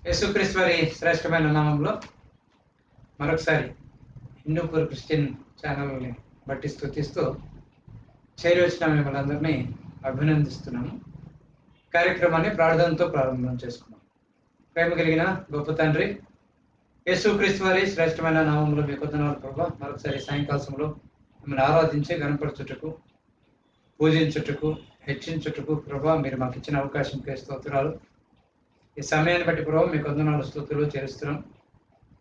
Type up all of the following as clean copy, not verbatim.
యేసుక్రీస్తు వారి శ్రేష్టమైన నామంలో మరొకసారి హిందూపూర్ క్రిస్టియన్ ఛానల్ని బట్టి స్తుతిస్తూ చేరి వచ్చిన మిమ్మల్ని అందరినీ అభినందిస్తున్నాము. కార్యక్రమాన్ని ప్రార్థనతో ప్రారంభం చేసుకున్నాం. ప్రేమ కలిగిన గొప్ప తండ్రి, యేసుక్రీస్తు వారి శ్రేష్టమైన నామంలో మీ కొందనాలు ప్రభా, మరొకసారి సాయంకాల సమయంలో మిమ్మల్ని ఆరాధించి గణపరచుటకు, పూజించుటకు, హెచ్చించుటకు ప్రభా మీరు మాకు ఇచ్చిన అవకాశంకి స్తోత్రాలు. ఈ సమయాన్ని బట్టి ప్రభావ మీ కొందనాలు స్తుతులు చేరుస్తున్నాం.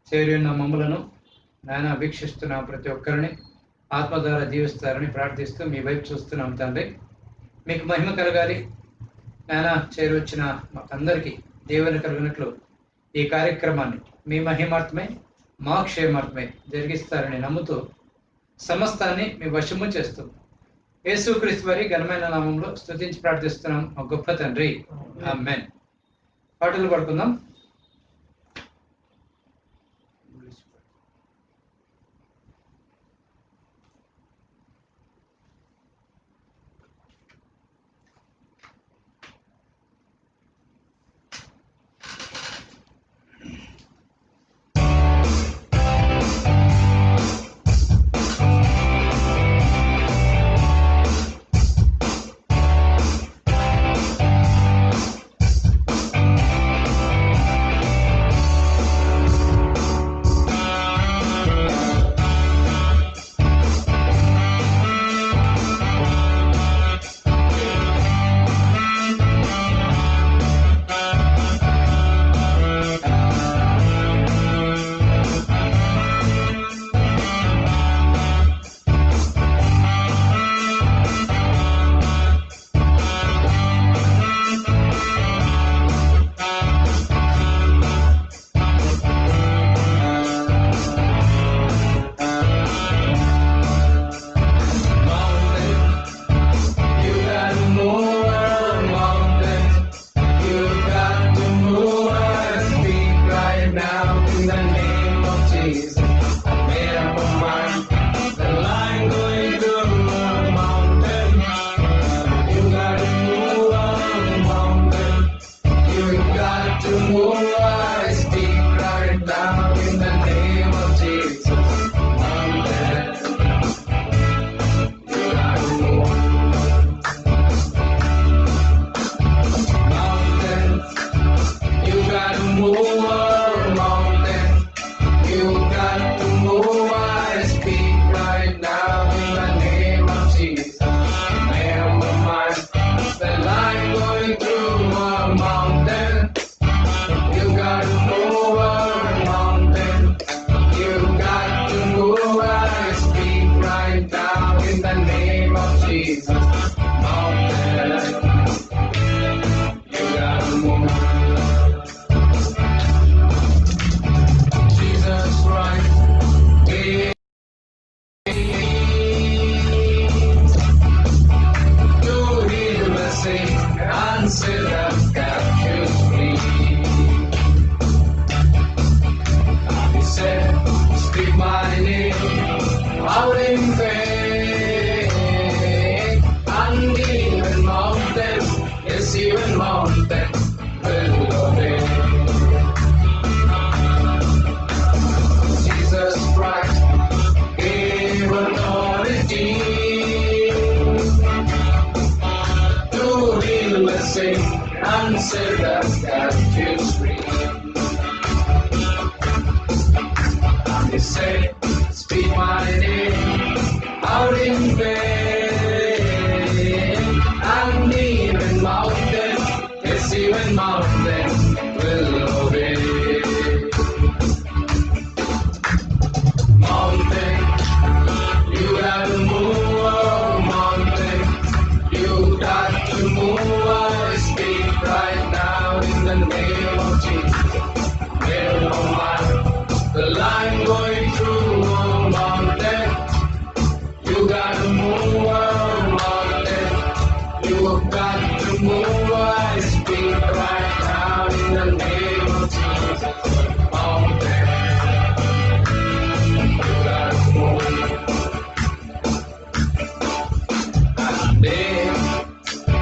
చేరి ఉన్న మమ్మలను నాయన వీక్షిస్తున్నాం. ప్రతి ఒక్కరిని ఆత్మ ద్వారా జీవిస్తారని ప్రార్థిస్తూ మీ వైపు చూస్తున్నాం తండ్రి. మీకు మహిమ కలగాలి నాయన. చేరి వచ్చిన మాకందరికీ దేవుని కలిగినట్లు ఈ కార్యక్రమాన్ని మీ మహిమార్థమై మా క్షేమార్థమై జరిగిస్తారని నమ్ముతూ సమస్తాన్ని మీ వశము చేస్తూ యేసుక్రీస్తు వారి ఘనమైన నామంలో స్తుతించి ప్రార్థిస్తున్నాం మా గొప్ప తండ్రి, ఆమేన్. పాటలు పడుకుందాం.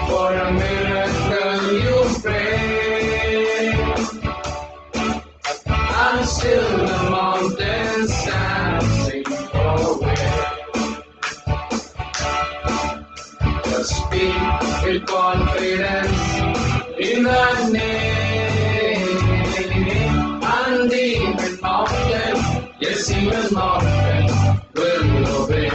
For a miracle you pray. the mountains dancing away. Just speak with confidence in the name, and even mountain, yes, even mountain will obey.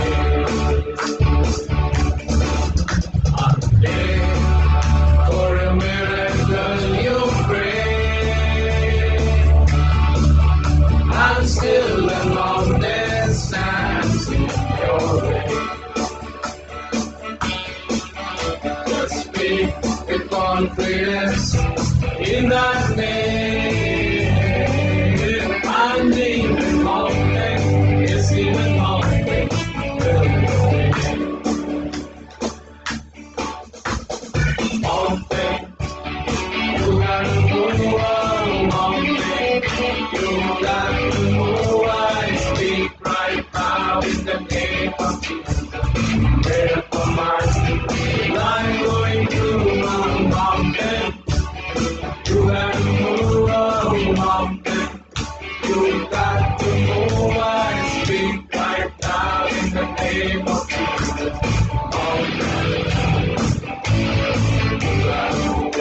For a miracle you pray, and still the mountain stands in your way. Just speak with confidence in that name, and even mountain, yes, even mountain will obey. Mountain, you got to move on, mountain. You got to move. I speak right now in the name of Jesus. Get up on my feet. I'm going to my mountain. You got to move on, mountain. You got to move. I speak right now in the name of Jesus. Mountain, you got to move.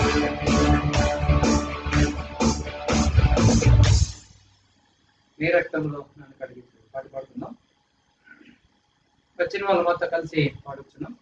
నీ రక్తంలో నన్ను కడిగి పాట పాడుతున్నాం. వచ్చిన వాళ్ళు మొత్తం కలిసి పాడుతున్నాం.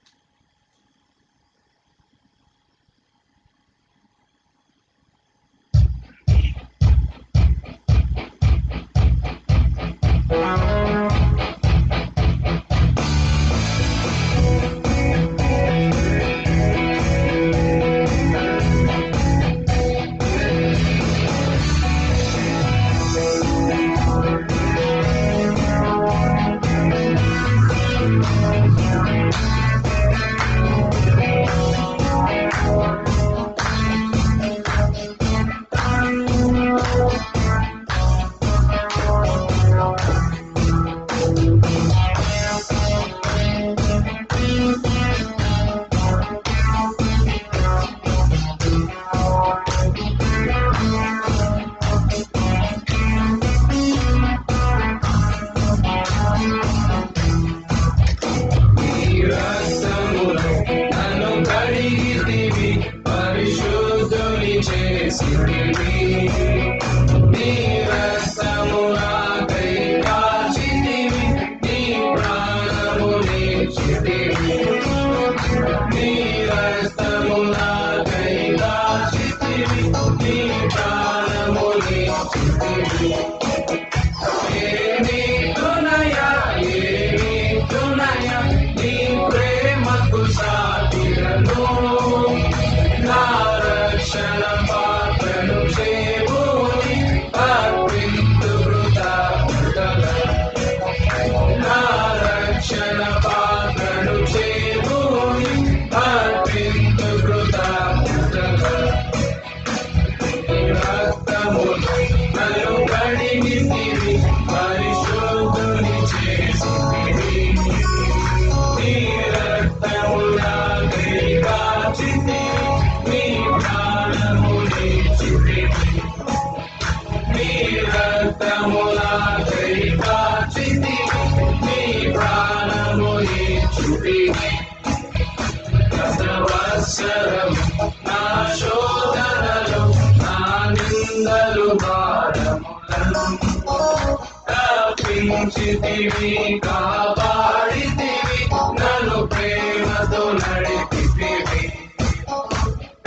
కాపాడితివి నన్ను ప్రేమతో నడిపితివి,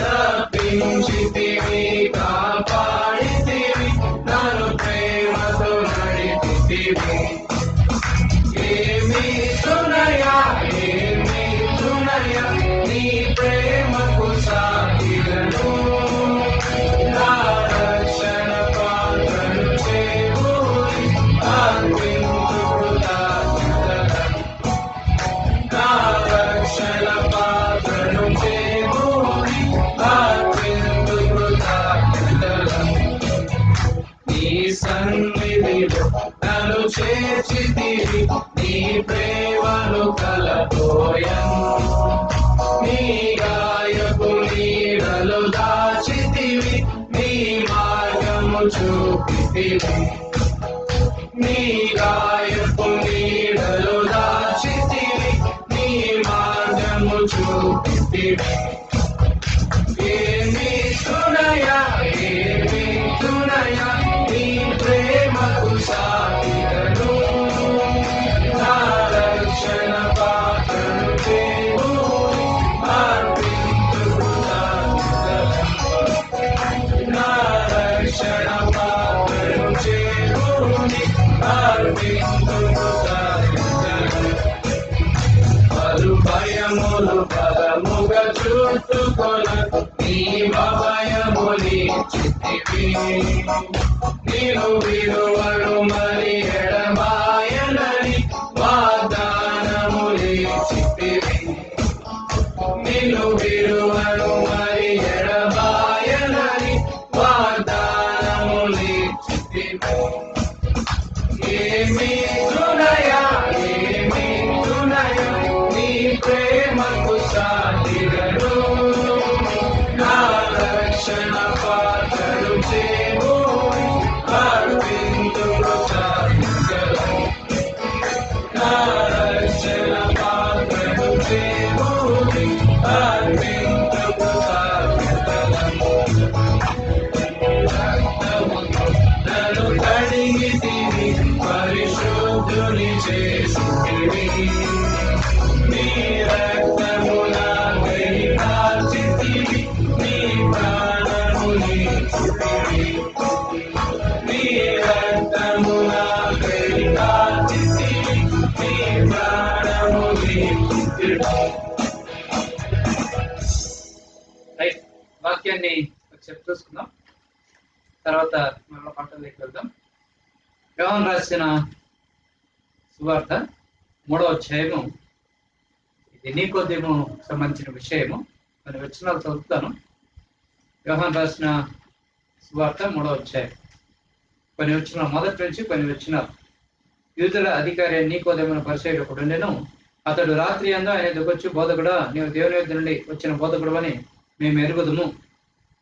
తప్పించితివి కాపాడితివి నన్ను ప్రేమతో నడిపితివి. ఏమి తునయా నీ ప్రేమకు సాగిలను, నా రక్షణ పాత్రను చేకూరి అర్పించు కృతజ్ఞతలను, నా రక్షణ పాత్రను చేకూరి అర్పించు కృతజ్ఞతలను. నీ సన్నిధిలో నన్ను చేర్చితివి, నీ ప్రేమను కలపోయను, నీ గాయపు నీడలు దాచితివి, నీ మార్గము చూపితివి. పలు భయములు పదముగా చూసుకొన నీ భయముని చిత్తివి నీవు విలువను మరి ఎడబాయనని వాగ్దానములి చిత్తివి నిన్ను విలువను మరి ఎడబాయనని వాగ్దానములి చిత్తివి ఏమి తునయా నీ ప్రేమకు సాటిగను నా రక్షణ పాత్రలు చేవు అర్పింతు కృతజ్ఞతలు నా రక్షణ పాత్రలు చేవు అర్పింతు కృతజ్ఞతలు నన్ను కడిగి తిని పరిశుద్ధుని చేసితివి నీ రక్తమున కాచితివి నీ ప్రాణముని చితివి నీ రక్తమున కాచితివి నీ ప్రాణముని చితివి. రైట్, వాక్యాన్ని ఒకసారి చూసుకుందాం, తర్వాత మరో పాటల్లోకి వెళ్దాం. యోహాను రాసిన సువార్త 3వ అధ్యాయము. ఇది నికోదేము సంబంధించిన విషయము. కొన్ని వచనాలు చదువుతాను. యోహాను రాసిన సువార్త 3వ అధ్యాయం కొన్ని వచనాలు, మొదటి నుంచి కొన్ని వచనాలు. యూదుల అధికారి నికోదేమును పరిచయుడు ఒకడు ఉండెను. అతడు రాత్రి అందు ఆయన ఎదుకొచ్చి, బోధకుడా, నీవు దేవుని యొద్ద నుండి వచ్చిన బోధకుడు అని మేము ఎరుగుదుము.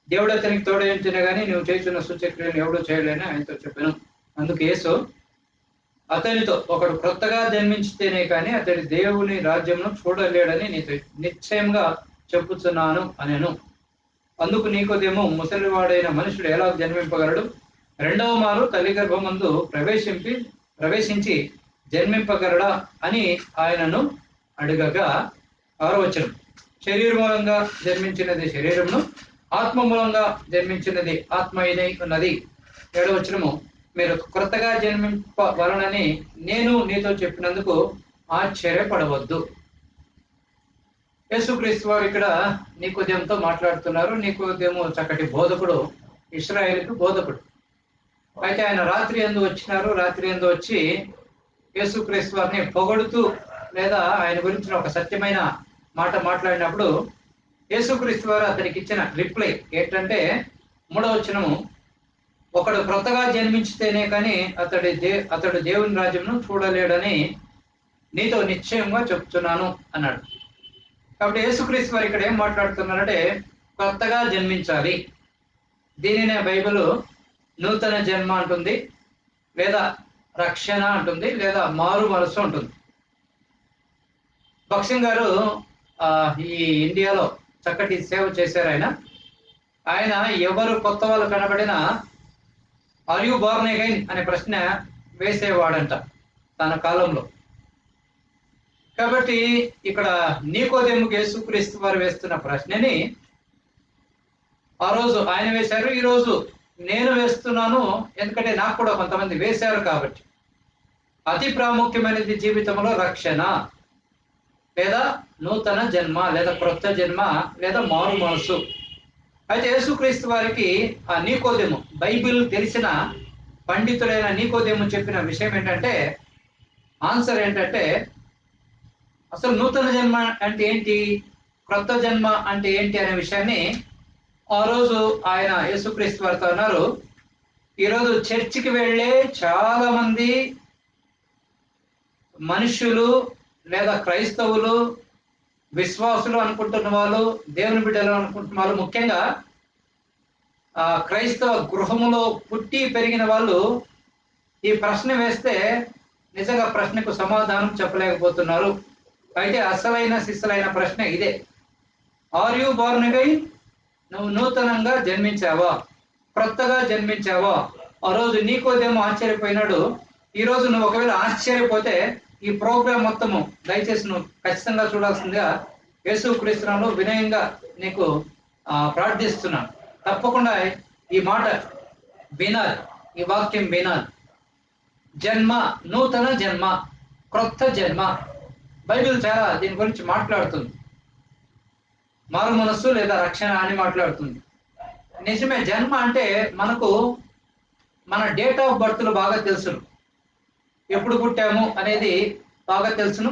దేవుడు అతనికి తోడయించినా గానీ నువ్వు చేస్తున్న సూచక్రియను ఎవడూ చేయలేని ఆయనతో చెప్పాను. అందుకు యేసు అతనితో, ఒకడు క్రొత్తగా జన్మించితేనే కానీ అతడి దేవుని రాజ్యంను చూడలేడని నీతో నిశ్చయంగా చెప్పుచున్నాను అనెను. అందుకు నికోదేము, ముసలివాడైన మనుషుడు ఎలా జన్మింపగలడు? రెండవ మారు తల్లి గర్భమందు ప్రవేశించి జన్మింపగలడా అని ఆయనను అడగగా, 6వ వచనం, శరీర మూలంగా జన్మించినది శరీరమును, ఆత్మ మూలంగా జన్మించినది ఆత్మ అయినై ఉన్నది. 7వ వచనము, మీరు క్రొత్తగా జన్మింపవలనని నేను నీతో చెప్పినందుకు ఆశ్చర్యపడవద్దు. యేసుక్రీస్తు వారు ఇక్కడ నికోదేముతో మాట్లాడుతున్నారు. నికోదేము చక్కటి బోధకుడు, ఇశ్రాయేలుకు బోధకుడు. అయితే ఆయన రాత్రి యందు వచ్చినారు. రాత్రి యందు వచ్చి యేసుక్రీస్తు వారిని పొగడుతూ లేదా ఆయన గురించిన ఒక సత్యమైన మాట మాట్లాడినప్పుడు యేసుక్రీస్తు వారు అతనికి ఇచ్చిన రిప్లై ఏంటంటే 3వ వచనము, ఒకడు క్రొత్తగా జన్మించితేనే కానీ అతడు దేవుని రాజ్యంను చూడలేడని నీతో నిశ్చయంగా చెప్తున్నాను అన్నాడు. కాబట్టి యేసుక్రీస్తు వారు ఇక్కడ ఏం మాట్లాడుతున్నారంటే కొత్తగా జన్మించాలి. దీనినే బైబిల్ నూతన జన్మ అంటుంది, లేదా రక్షణ అంటుంది, లేదా మారు మనసు అంటుంది. భక్సింగ్ గారు ఈ ఇండియాలో చక్కటి సేవ చేశారు. ఆయన ఎవరు కొత్త వాళ్ళు కనబడినా ఆర్ యు బోర్న్ అగైన్ అనే ప్రశ్న వేసేవాడంట తన కాలంలో. కాబట్టి ఇక్కడ నికోదేముకు యేసుక్రీస్తు వారు వేస్తున్న ప్రశ్నని ఆ రోజు ఆయన వేశారు, ఈ రోజు నేను వేస్తున్నాను. ఎందుకంటే నాకు కూడా కొంతమంది వేశారు. కాబట్టి అతి ప్రాముఖ్యమైనది జీవితంలో రక్షణ, లేదా నూతన జన్మ, లేదా క్రొత్త జన్మ, లేదా మారు మనసు. అయితే యేసుక్రీస్తు వారికి ఆ నికోదేము, బైబిల్ తెలిసిన పండితుడైన నికోదేము చెప్పిన విషయం ఏంటంటే, ఆన్సర్ ఏంటంటే, అసలు నూతన జన్మ అంటే ఏంటి, క్రొత్త జన్మ అంటే ఏంటి అనే విషయాన్ని ఆ రోజు ఆయన యేసుక్రీస్తు వారితో అన్నారు. ఈరోజు చర్చికి వెళ్ళే చాలా మంది మనుషులు లేదా క్రైస్తవులు, విశ్వాసులు అనుకుంటున్న వాళ్ళు, దేవుని బిడ్డలు అనుకుంటున్న వాళ్ళు, ముఖ్యంగా క్రైస్తవ గృహములో పుట్టి పెరిగిన వాళ్ళు ఈ ప్రశ్న వేస్తే నిజంగా ప్రశ్నకు సమాధానం చెప్పలేకపోతున్నారు. అయితే అసలైన సిస్సలైన ప్రశ్న ఇదే, ఆర్ యు బోర్న్ అగైన్? నువ్వు నూతనంగా జన్మించావా, క్రొత్తగా జన్మించావా? ఆ రోజు నికోదేము ఆశ్చర్యపోయినాడు. ఈ రోజు నువ్వు ఒకవేళ ఆశ్చర్యపోతే ఈ ప్రోగ్రాం మొత్తము దయచేసి నువ్వు ఖచ్చితంగా చూడాల్సిందిగా యేసుక్రీస్తునామములో వినయంగా నీకు ప్రార్థిస్తున్నాను. తప్పకుండా ఈ మాట వినాలి, ఈ వాక్యం వినాలి. జన్మ, నూతన జన్మ, క్రొత్త జన్మ. బైబిల్ చాలా దీని గురించి మాట్లాడుతుంది. మారు మనస్సు లేదా రక్షణ అని మాట్లాడుతుంది. నిజమే, జన్మ అంటే మనకు మన డేట్ ఆఫ్ బర్త్లు బాగా తెలుసును, ఎప్పుడు పుట్టాము అనేది బాగా తెలుసును.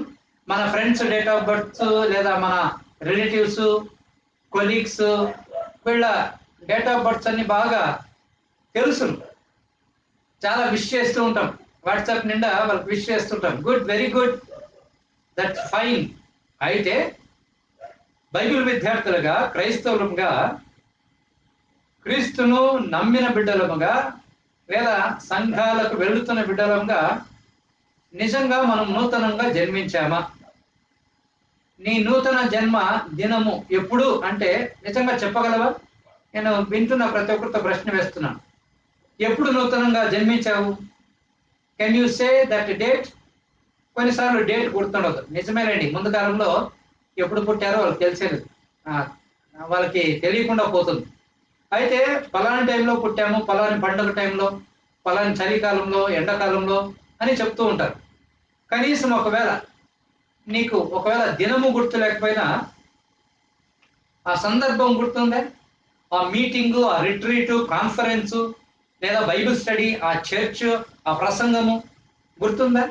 మన ఫ్రెండ్స్ డేట్ ఆఫ్ బర్త్ లేదా మన రిలేటివ్స్, కొలీగ్స్ వీళ్ళ డేట్ ఆఫ్ బర్త్స్ అన్ని బాగా తెలుసును. చాలా విష్ చేస్తూ ఉంటాం, వాట్సాప్ నిండా వాళ్ళకి విష్ చేస్తుంటాం. Good, very good, that's fine. అయితే బైబిల్ విద్యార్థులుగా, క్రైస్తవులుగా, క్రీస్తును నమ్మిన బిడ్డలముగా లేదా సంఘాలకు వెళుతున్న బిడ్డలముగా నిజంగా మనం నూతనంగా జన్మించామా? నీ నూతన జన్మ దినము ఎప్పుడు అంటే నిజంగా చెప్పగలవా? నేను వింటున్న ప్రతి ఒక్కరితో ప్రశ్న వేస్తున్నాను. ఎప్పుడు నూతనంగా జన్మించావు? Can you say that date? కొన్నిసార్లు డేట్ గుర్తుండదు. నిజమేనండి, ముందు కాలంలో ఎప్పుడు పుట్టారో వాళ్ళకి తెలిసేది, వాళ్ళకి తెలియకుండా పోతుంది. అయితే పలాని టైంలో పుట్టాము, పలాని పండుగ టైంలో, పలాని చలికాలంలో, ఎండాకాలంలో అని చెప్తూ ఉంటారు. కనీసం నీకు ఒకవేళ దినము గుర్తు లేకపోయినా ఆ సందర్భం గుర్తుందా? ఆ మీటింగు, ఆ రిట్రీటు, కాన్ఫరెన్సు లేదా బైబిల్ స్టడీ, ఆ చర్చ్, ఆ ప్రసంగము గుర్తుందా?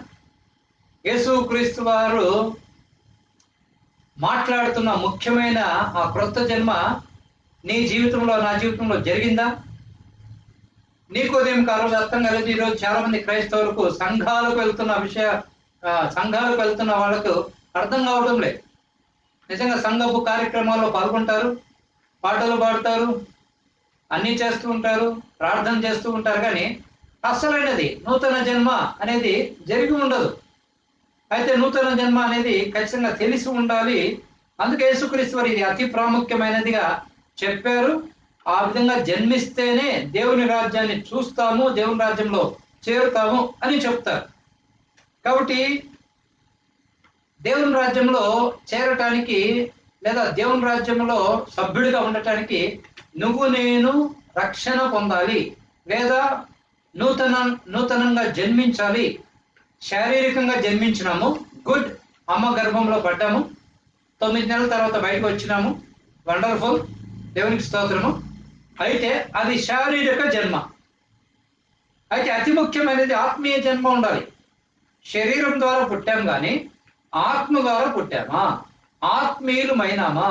యేసు క్రీస్తు వారు మాట్లాడుతున్న ముఖ్యమైన ఆ క్రొత్త జన్మ నీ జీవితంలో, నా జీవితంలో జరిగిందా? నీకోదేం కాలం అర్థం కాలేదు. ఈరోజు చాలా మంది క్రైస్తవులకు సంఘాలకు వెళ్తున్న వాళ్ళకు అర్థం కావడం లేదు. నిజంగా సంఘపు కార్యక్రమాల్లో పాల్గొంటారు, పాటలు పాడతారు, అన్నీ చేస్తూ ఉంటారు, ప్రార్థన చేస్తూ ఉంటారు, కానీ అసలైనది నూతన జన్మ అనేది జరిగి ఉండదు. అయితే నూతన జన్మ అనేది ఖచ్చితంగా తెలిసి ఉండాలి. అందుకే యేసుక్రీస్తు వారు ఇది అతి ప్రాముఖ్యమైనదిగా చెప్పారు. ఆ విధంగా జన్మిస్తేనే దేవుని రాజ్యాన్ని చూస్తాము, దేవుని రాజ్యంలో చేరుతాము అని చెప్తారు. కాబట్టి దేవుని రాజ్యంలో చేరటానికి లేదా దేవుని రాజ్యంలో సభ్యుడిగా ఉండటానికి నేను రక్షణ పొందాలి లేదా నూతనంగా జన్మించాలి. శారీరకంగా జన్మించినాము, గుడ్, అమ్మ గర్భంలో పడ్డాము, 9 నెలల తర్వాత బయటకు వచ్చినాము, వండర్ఫుల్, దేవునికి స్తోత్రము. అయితే అది శారీరక జన్మ. అయితే అతి ముఖ్యమైనది ఆత్మీయ జన్మ ఉండాలి. శరీరం ద్వారా పుట్టాం కానీ ఆత్మ ద్వారా పుట్టామా? ఆత్మీయులమైనామా?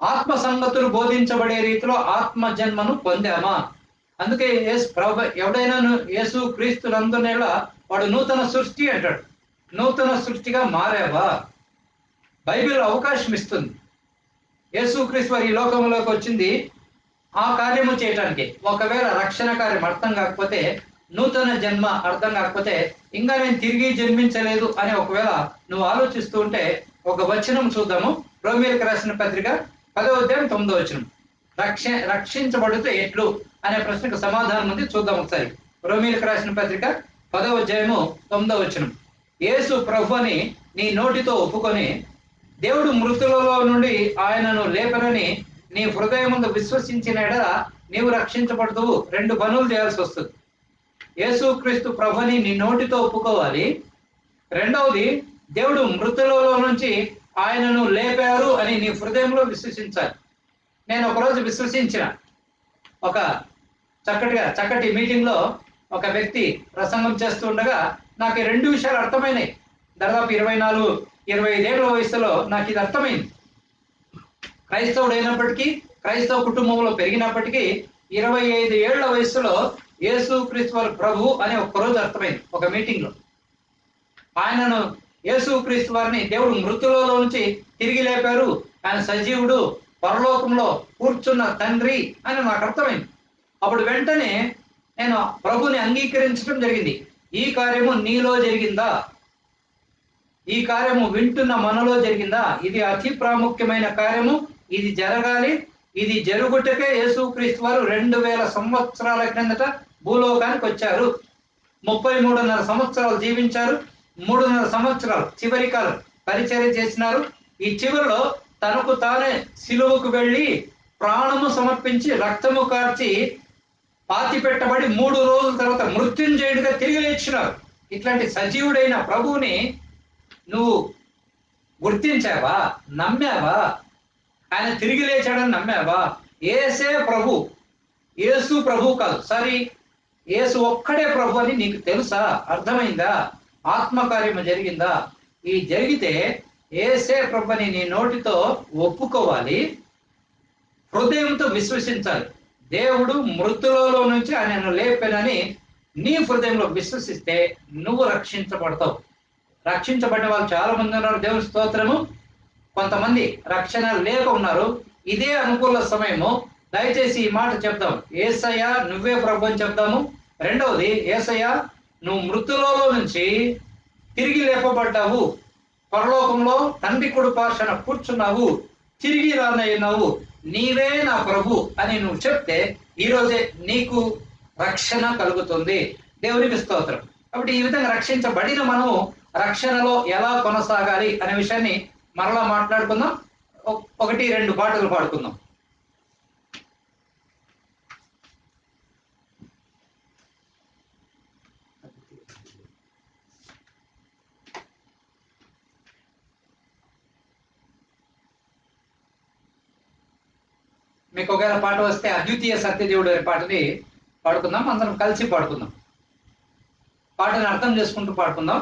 ఆత్మ సంగతులు బోధించబడే రీతిలో ఆత్మ జన్మను పొందామా? అందుకే ఎవడైనా యేసు క్రీస్తు నందునేళ వాడు నూతన సృష్టి అంటాడు. నూతన సృష్టిగా మారావా? బైబిల్ అవకాశం ఇస్తుంది. యేసు క్రీస్తు వారు ఈ లోకంలోకి వచ్చింది ఆ కార్యము చేయటానికి. ఒకవేళ రక్షణ కార్యం అర్థం కాకపోతే, నూతన జన్మ అర్థం కాకపోతే, ఇంకా నేను తిరిగి జన్మించలేదు అని ఒకవేళ నువ్వు ఆలోచిస్తూ ఉంటే ఒక వచనం చూద్దాము. రోమీయులకు రాసిన పత్రిక 10వ అధ్యాయం 9వ వచనం. రక్షించబడితే ఎట్లు అనే ప్రశ్నకు సమాధానం ఉంది, చూద్దాం ఒకసారి. రోమీయులకు రాసిన పత్రిక 10వ అధ్యాయము 9వ వచనం. యేసు ప్రభుని నీ నోటితో ఒప్పుకొని దేవుడు మృతులలో నుండి ఆయనను లేపనని నీ హృదయముందు విశ్వసించిన ఎడల నీవు రక్షించబడతావు. 2 పనులు చేయాల్సి వస్తుంది. యేసు క్రీస్తు ప్రభుని నీ నోటితో ఒప్పుకోవాలి. రెండవది, దేవుడు మృతులలో నుంచి ఆయనను లేపారు అని నీ హృదయంలో విశ్వసించాలి. నేను ఒకరోజు విశ్వసించిన ఒక చక్కటి మీటింగ్ లో ఒక వ్యక్తి ప్రసంగం చేస్తూ ఉండగా నాకు 2 విషయాలు అర్థమైనాయి. దాదాపు 24-25 ఏళ్ల వయసులో నాకు ఇది అర్థమైంది. క్రైస్తవుడు అయినప్పటికీ, క్రైస్తవ కుటుంబంలో పెరిగినప్పటికీ 25 ఏళ్ల వయసులో యేసు క్రీస్తు వారు ప్రభు అని ఒక్కరోజు అర్థమైంది ఒక మీటింగ్ లో. ఆయనను, యేసు క్రీస్తు వారిని దేవుడు మృతులలో నుంచి తిరిగి లేపారు, ఆయన సజీవుడు, పరలోకంలో కూర్చున్న తండ్రి అని నాకు అర్థమైంది. అప్పుడు వెంటనే నేను ప్రభుని అంగీకరించడం జరిగింది. ఈ కార్యము నీలో జరిగిందా? ఈ కార్యము వింటున్న మనలో జరిగిందా? ఇది అతి ప్రాముఖ్యమైన కార్యము. ఇది జరగాలి. ఇది జరుగుటకే యేసుక్రీస్తు వారు 2000 సంవత్సరాల క్రిందట భూలోకానికి వచ్చారు. 33.5 సంవత్సరాలు జీవించారు. 3.5 సంవత్సరాలు చివరి కాలం పరిచర్య చేసినారు. ఈ చివరిలో తనకు తానే సిలువకు వెళ్ళి ప్రాణము సమర్పించి రక్తము కార్చి పాతి పెట్టబడి 3 రోజుల తర్వాత మృత్యుంజయుడిగా తిరిగి లేచినారు. ఇట్లాంటి సజీవుడైన ప్రభువుని నువ్వు గుర్తించావా? నమ్మావా? ఆయన తిరిగి లేచాడని నమ్మావా? యేసే ప్రభు, యేసు ప్రభు కాదు. సరే, యేసు ఒక్కడే ప్రభు అని నీకు తెలుసా? అర్థమైందా? ఆత్మకార్యము జరిగిందా? ఈ జరిగితే యేసే ప్రభు అని నీ నోటితో ఒప్పుకోవాలి, హృదయంతో విశ్వసించాలి. దేవుడు మృతులలో నుంచి ఆయనను లేపానని నీ హృదయంలో విశ్వసిస్తే నువ్వు రక్షించబడతావు. రక్షించబడిన వాళ్ళు చాలా మంది ఉన్నారు, దేవుని స్తోత్రము. కొంతమంది రక్షణ లేక ఉన్నారు. ఇదే అనుకూల సమయము, దయచేసి ఈ మాట చెప్దాం. యేసయ్య నువ్వే ప్రభు అని చెప్దాము. రెండవది, యేసయ్య నువ్వు మృతులలో నుంచి తిరిగి లేపబడ్డావు, పరలోకంలో తండ్రి కుడి పార్శ్వన కూర్చున్నావు, తిరిగి రానయ్యున్నావు, నీవే నా ప్రభు అని నువ్వు చెప్తే ఈరోజే నీకు రక్షణ కలుగుతుంది. దేవునికి స్తోత్రం. కాబట్టి ఈ విధంగా రక్షించబడిన మనము రక్షణలో ఎలా కొనసాగాలి అనే విషయాన్ని మరలా మాట్లాడుకుందాం. 1-2 పాటలు పాడుకుందాం. మీకు ఒకవేళ పాట వస్తే అద్వితీయ సత్యదేవుడు అనే పాటని పాడుకుందాం. అందరం కలిసి పాడుకుందాం. పాటను అర్థం చేసుకుంటూ పాడుకుందాం.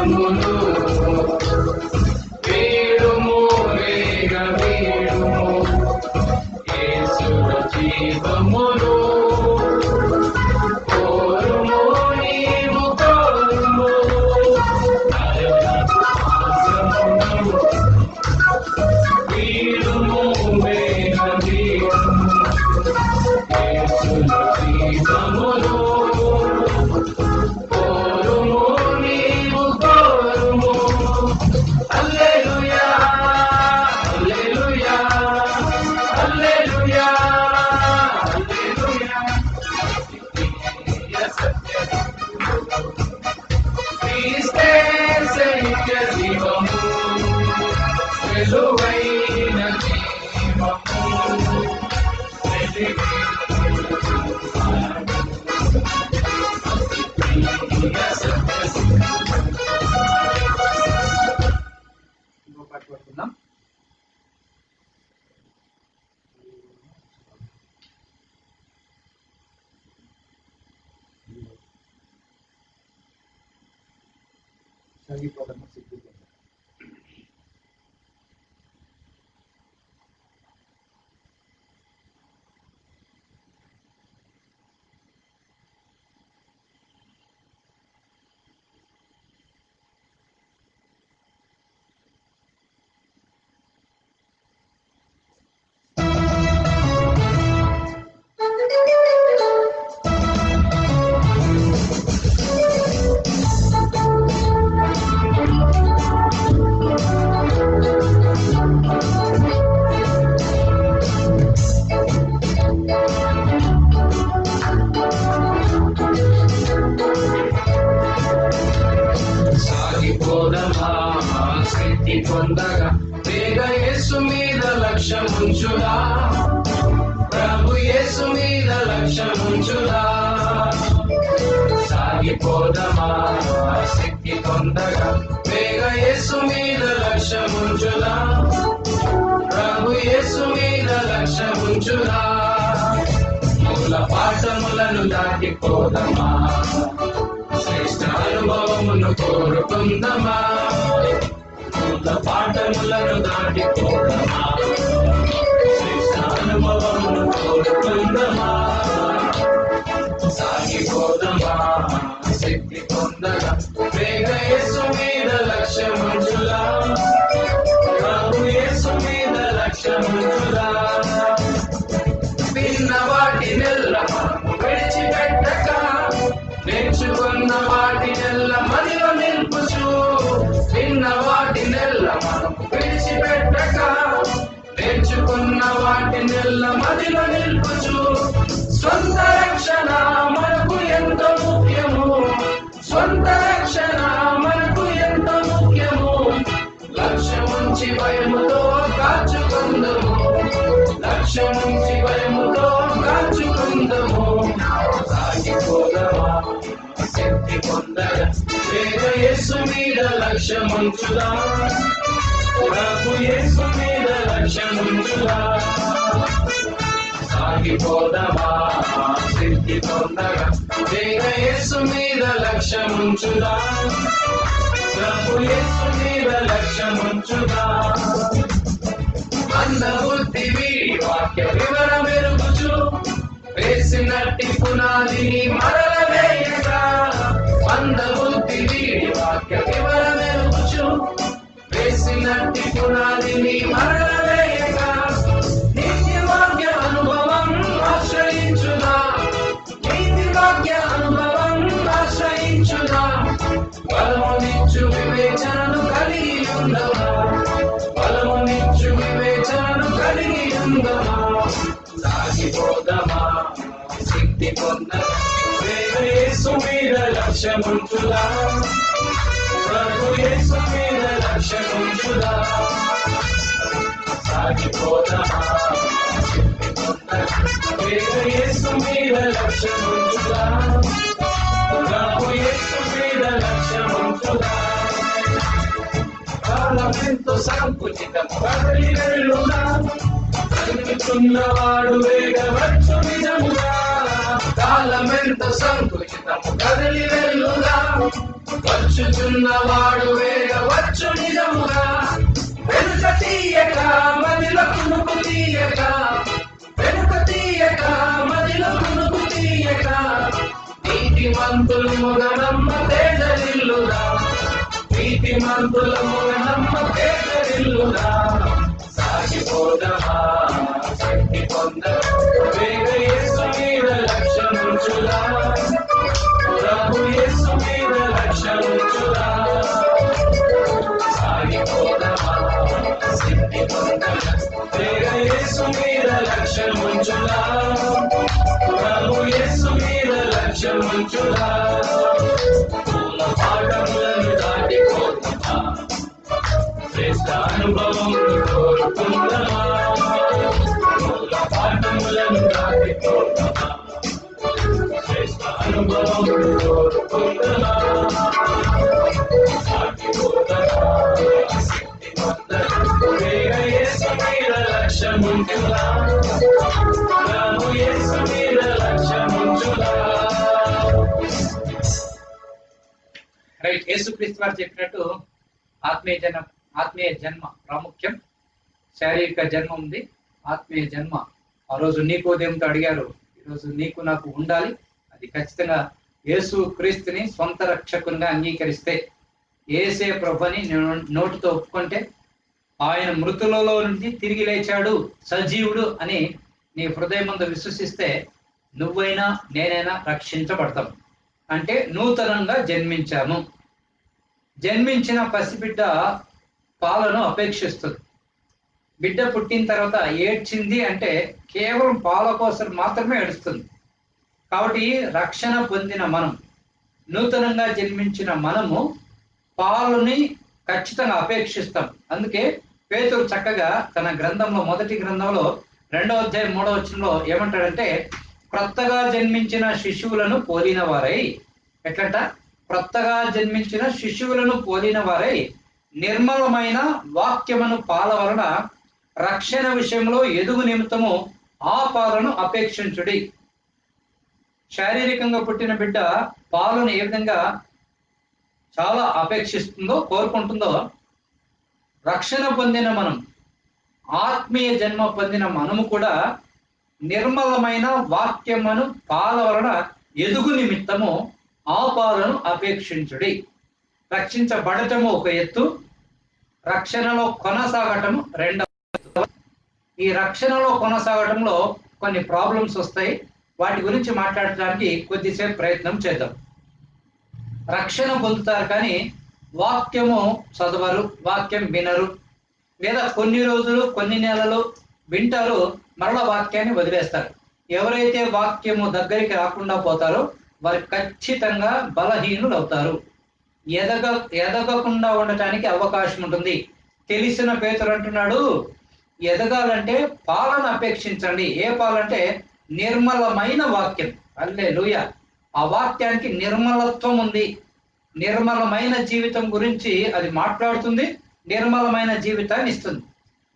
బంధములు వీడుము వేగ వీడుము యేసులో జీవములు కోరుము నీవు కోరుము వీడుము వేగ వీడుము యేసులో జీవములు పట్టుకుందాం. సాగిపోతాము సిగ్గుపోతాం. శక్తి పొందగా వేగ యేసు మీద లక్ష్యముంచుదా ప్రభు యేసు మీద లక్ష్యముంచుదా సాగిపోదమా శక్తి పొందగా వేగ యేసు మీద లక్ష్యముంచుదా ప్రభు యేసు మీద లక్ష్యముంచుదా మూల పాఠములను దాటిపోదమా శ్రేష్ఠ అనుభవమును కోరుకుందమా మూల పాఠములను దాటిపోదమా శ్రేష్ఠ అనుభవమును కోరుకుందమా సాగిపోదమా శక్తి పొందగా వేగ యేసు మీద లక్ష్యముంచులా ప్రభు యేసు మీద లక్ష్యముంచులా విన్న వాటినెల్ల విడిచిపెట్టక నేర్చుకున్న వాటినెల్ల మదిలో నిల్పుచు విన్న వాటినెల్ల మనము విడిచిపెట్టక నేర్చుకున్న వాటినెల్ల మదిలో నిల్పుచు స్వంత రక్షణ మనకు ఎంతో ముఖ్యము స్వంత రక్షణ మనకు ఎంతో ముఖ్యము లక్ష్యముంచి భయముతో కాచుకుందము లక్ష్యముంచి భయముతో కాచుకుందము సాగిపోదమా శక్తి పొందగా వేగ యేసు మీద లక్ష్యముంచుదా ప్రభు యేసు మీద లక్ష్యముంచుదా సాగిపోదమా శక్తి పొందగా వేగ యేసు మీద లక్ష్యముంచుదా ప్రభు యేసు మీద లక్ష్యముంచుదా అంద బుద్ధి వీడి వాక్య వివరం ఎరుగుచు వేసినట్టి పునాదిని మరల వేయగా అంద బుద్ధి వీడి వాక్య వివరం ఎరుగుచు వేసినట్టి పునాదిని మరల వేయగా నీతి వాక్య అనుభవం ఆశ్రయించుదా నీతి వాక్య అనుభవం ఆశ్రయించుదా బలమునిచ్చు వివేచనను కలిగి ఉండవా బలమునిచ్చు వివేచనను కలిగి ఉండవా సాగిపోదమా శక్తి పొందగా వేగ యేసు మీద లక్ష్యముంచుదా ప్రభు యేసు మీద లక్ష్యముంచుదా సాగిపోదమా శక్తి పొందగా వేగ యేసు మీద లక్ష్యముంచుదా ప్రభు యేసు మీద లక్ష్యముంచుదా కాలమెంతో సంకుచితము కదలి వెళ్ళుదా కదులుతున్నవాడు వేగవచ్చు నిజముగా కాలమెంతో సంకుచితము కదలి వెళ్ళుదా వచ్చుచున్నవాడు వేగవచ్చు నిజముగా, వెనుక తీయక మదిలో కునుకు తీయక, వెనుక తీయక మదిలో కునుకు తీయక, నీతిమంతులు మొగనమ్మ తేజరిల్లురా, నీతిమంతుల మొగనమ్మ తేజరిల్లురా. సాగిపోదమా శక్తి పొంద, వేగ యేసు మీద లక్ష్యముంచురా, ప్రభు యేసు మీద లక్ష్యముంచురా. సాగిపోదమా శక్తి పొంద, వేగ యేసు మీద లక్ష్యముంచురా, ప్రభు యేసు మీద లక్ష్యముంచురా. పూల పాఠములను దాటిపోతున్నా, శ్రేష్ట అనుభవములు కోరుకుందమా, పూల పాఠములను దాటిపోతున్నా, శ్రేష్ట అనుభవములు కోరుకుందమా. సాగిపోదమా శక్తి పొంద, వేగ యేసు మీద లక్ష్యముంచురా, ప్రభు యేసు మీద లక్ష్యముంచురా. రైట్. యేసుక్రీస్తు వారు చెప్పినట్టు ఆత్మీయ జన్మ ప్రాముఖ్యం. శారీరక జన్మ ఉంది, ఆత్మీయ జన్మ ఆ రోజు నీకోదేముతో అడిగారు, ఈరోజు నీకు నాకు ఉండాలి. అది ఖచ్చితంగా యేసు క్రీస్తుని సొంత రక్షకునిగా అంగీకరిస్తే, యేసే ప్రభుని నోటితో ఒప్పుకుంటే, ఆయన మృతులలో నుండి తిరిగి లేచాడు, సజీవుడు అని నీ హృదయమందు విశ్వసిస్తే, నువ్వైనా నేనైనా రక్షించబడతాం. అంటే నూతనంగా జన్మించాము. జన్మించిన పసిబిడ్డ పాలను అపేక్షిస్తుంది. బిడ్డ పుట్టిన తర్వాత ఏడ్చింది అంటే కేవలం పాల కోసం మాత్రమే ఏడుస్తుంది. కాబట్టి రక్షణ పొందిన మనం, నూతనంగా జన్మించిన మనము పాలుని ఖచ్చితంగా అపేక్షిస్తాం. అందుకే పేతురు చక్కగా తన గ్రంథంలో, మొదటి గ్రంథంలో 2వ అధ్యాయం 3వ వచనంలో ఏమంటాడంటే, క్రొత్తగా జన్మించిన శిశువులను పోలిన వారై, ఎట్లంట, క్రొత్తగా జన్మించిన శిశువులను పోలిన వారై నిర్మలమైన వాక్యమును పాల వలన రక్షణ విషయంలో ఎదుగు నిమిత్తము ఆ పాలను అపేక్షించుడి. శారీరకంగా పుట్టిన బిడ్డ పాలను ఏ విధంగా చాలా అపేక్షిస్తుందో, కోరుకుంటుందో, రక్షణ పొందిన మనం, ఆత్మీయ జన్మ పొందిన మనము కూడా నిర్మలమైన వాక్యమును పాల వలన ఎదుగు నిమిత్తము ఆ పాలను అపేక్షించుడి. రక్షించబడటము ఒక ఎత్తు, రక్షణలో కొనసాగటము రెండవ ఎత్తు. ఈ రక్షణలో కొనసాగటంలో కొన్ని ప్రాబ్లమ్స్ వస్తాయి. వాటి గురించి మాట్లాడటానికి కొద్దిసేపు ప్రయత్నం చేద్దాం. రక్షణ పొందుతారు కానీ వాక్యము చదవరు, వాక్యం వినరు, లేదా కొన్ని రోజులు కొన్ని నెలలు వింటారు, మరల వాక్యాన్ని వదిలేస్తారు. ఎవరైతే వాక్యము దగ్గరికి రాకుండా పోతారో వారు ఖచ్చితంగా బలహీనులు అవుతారు. ఎదగకుండా ఉండటానికి అవకాశం ఉంటుంది. తెలిసిన పేతురు అంటున్నాడు, ఎదగాలంటే పాలను అపేక్షించండి. ఏ పాలంటే నిర్మలమైన వాక్యం. హల్లెలూయా. ఆ వాక్యానికి నిర్మలత్వం ఉంది. నిర్మలమైన జీవితం గురించి అది మాట్లాడుతుంది, నిర్మలమైన జీవితాన్ని ఇస్తుంది.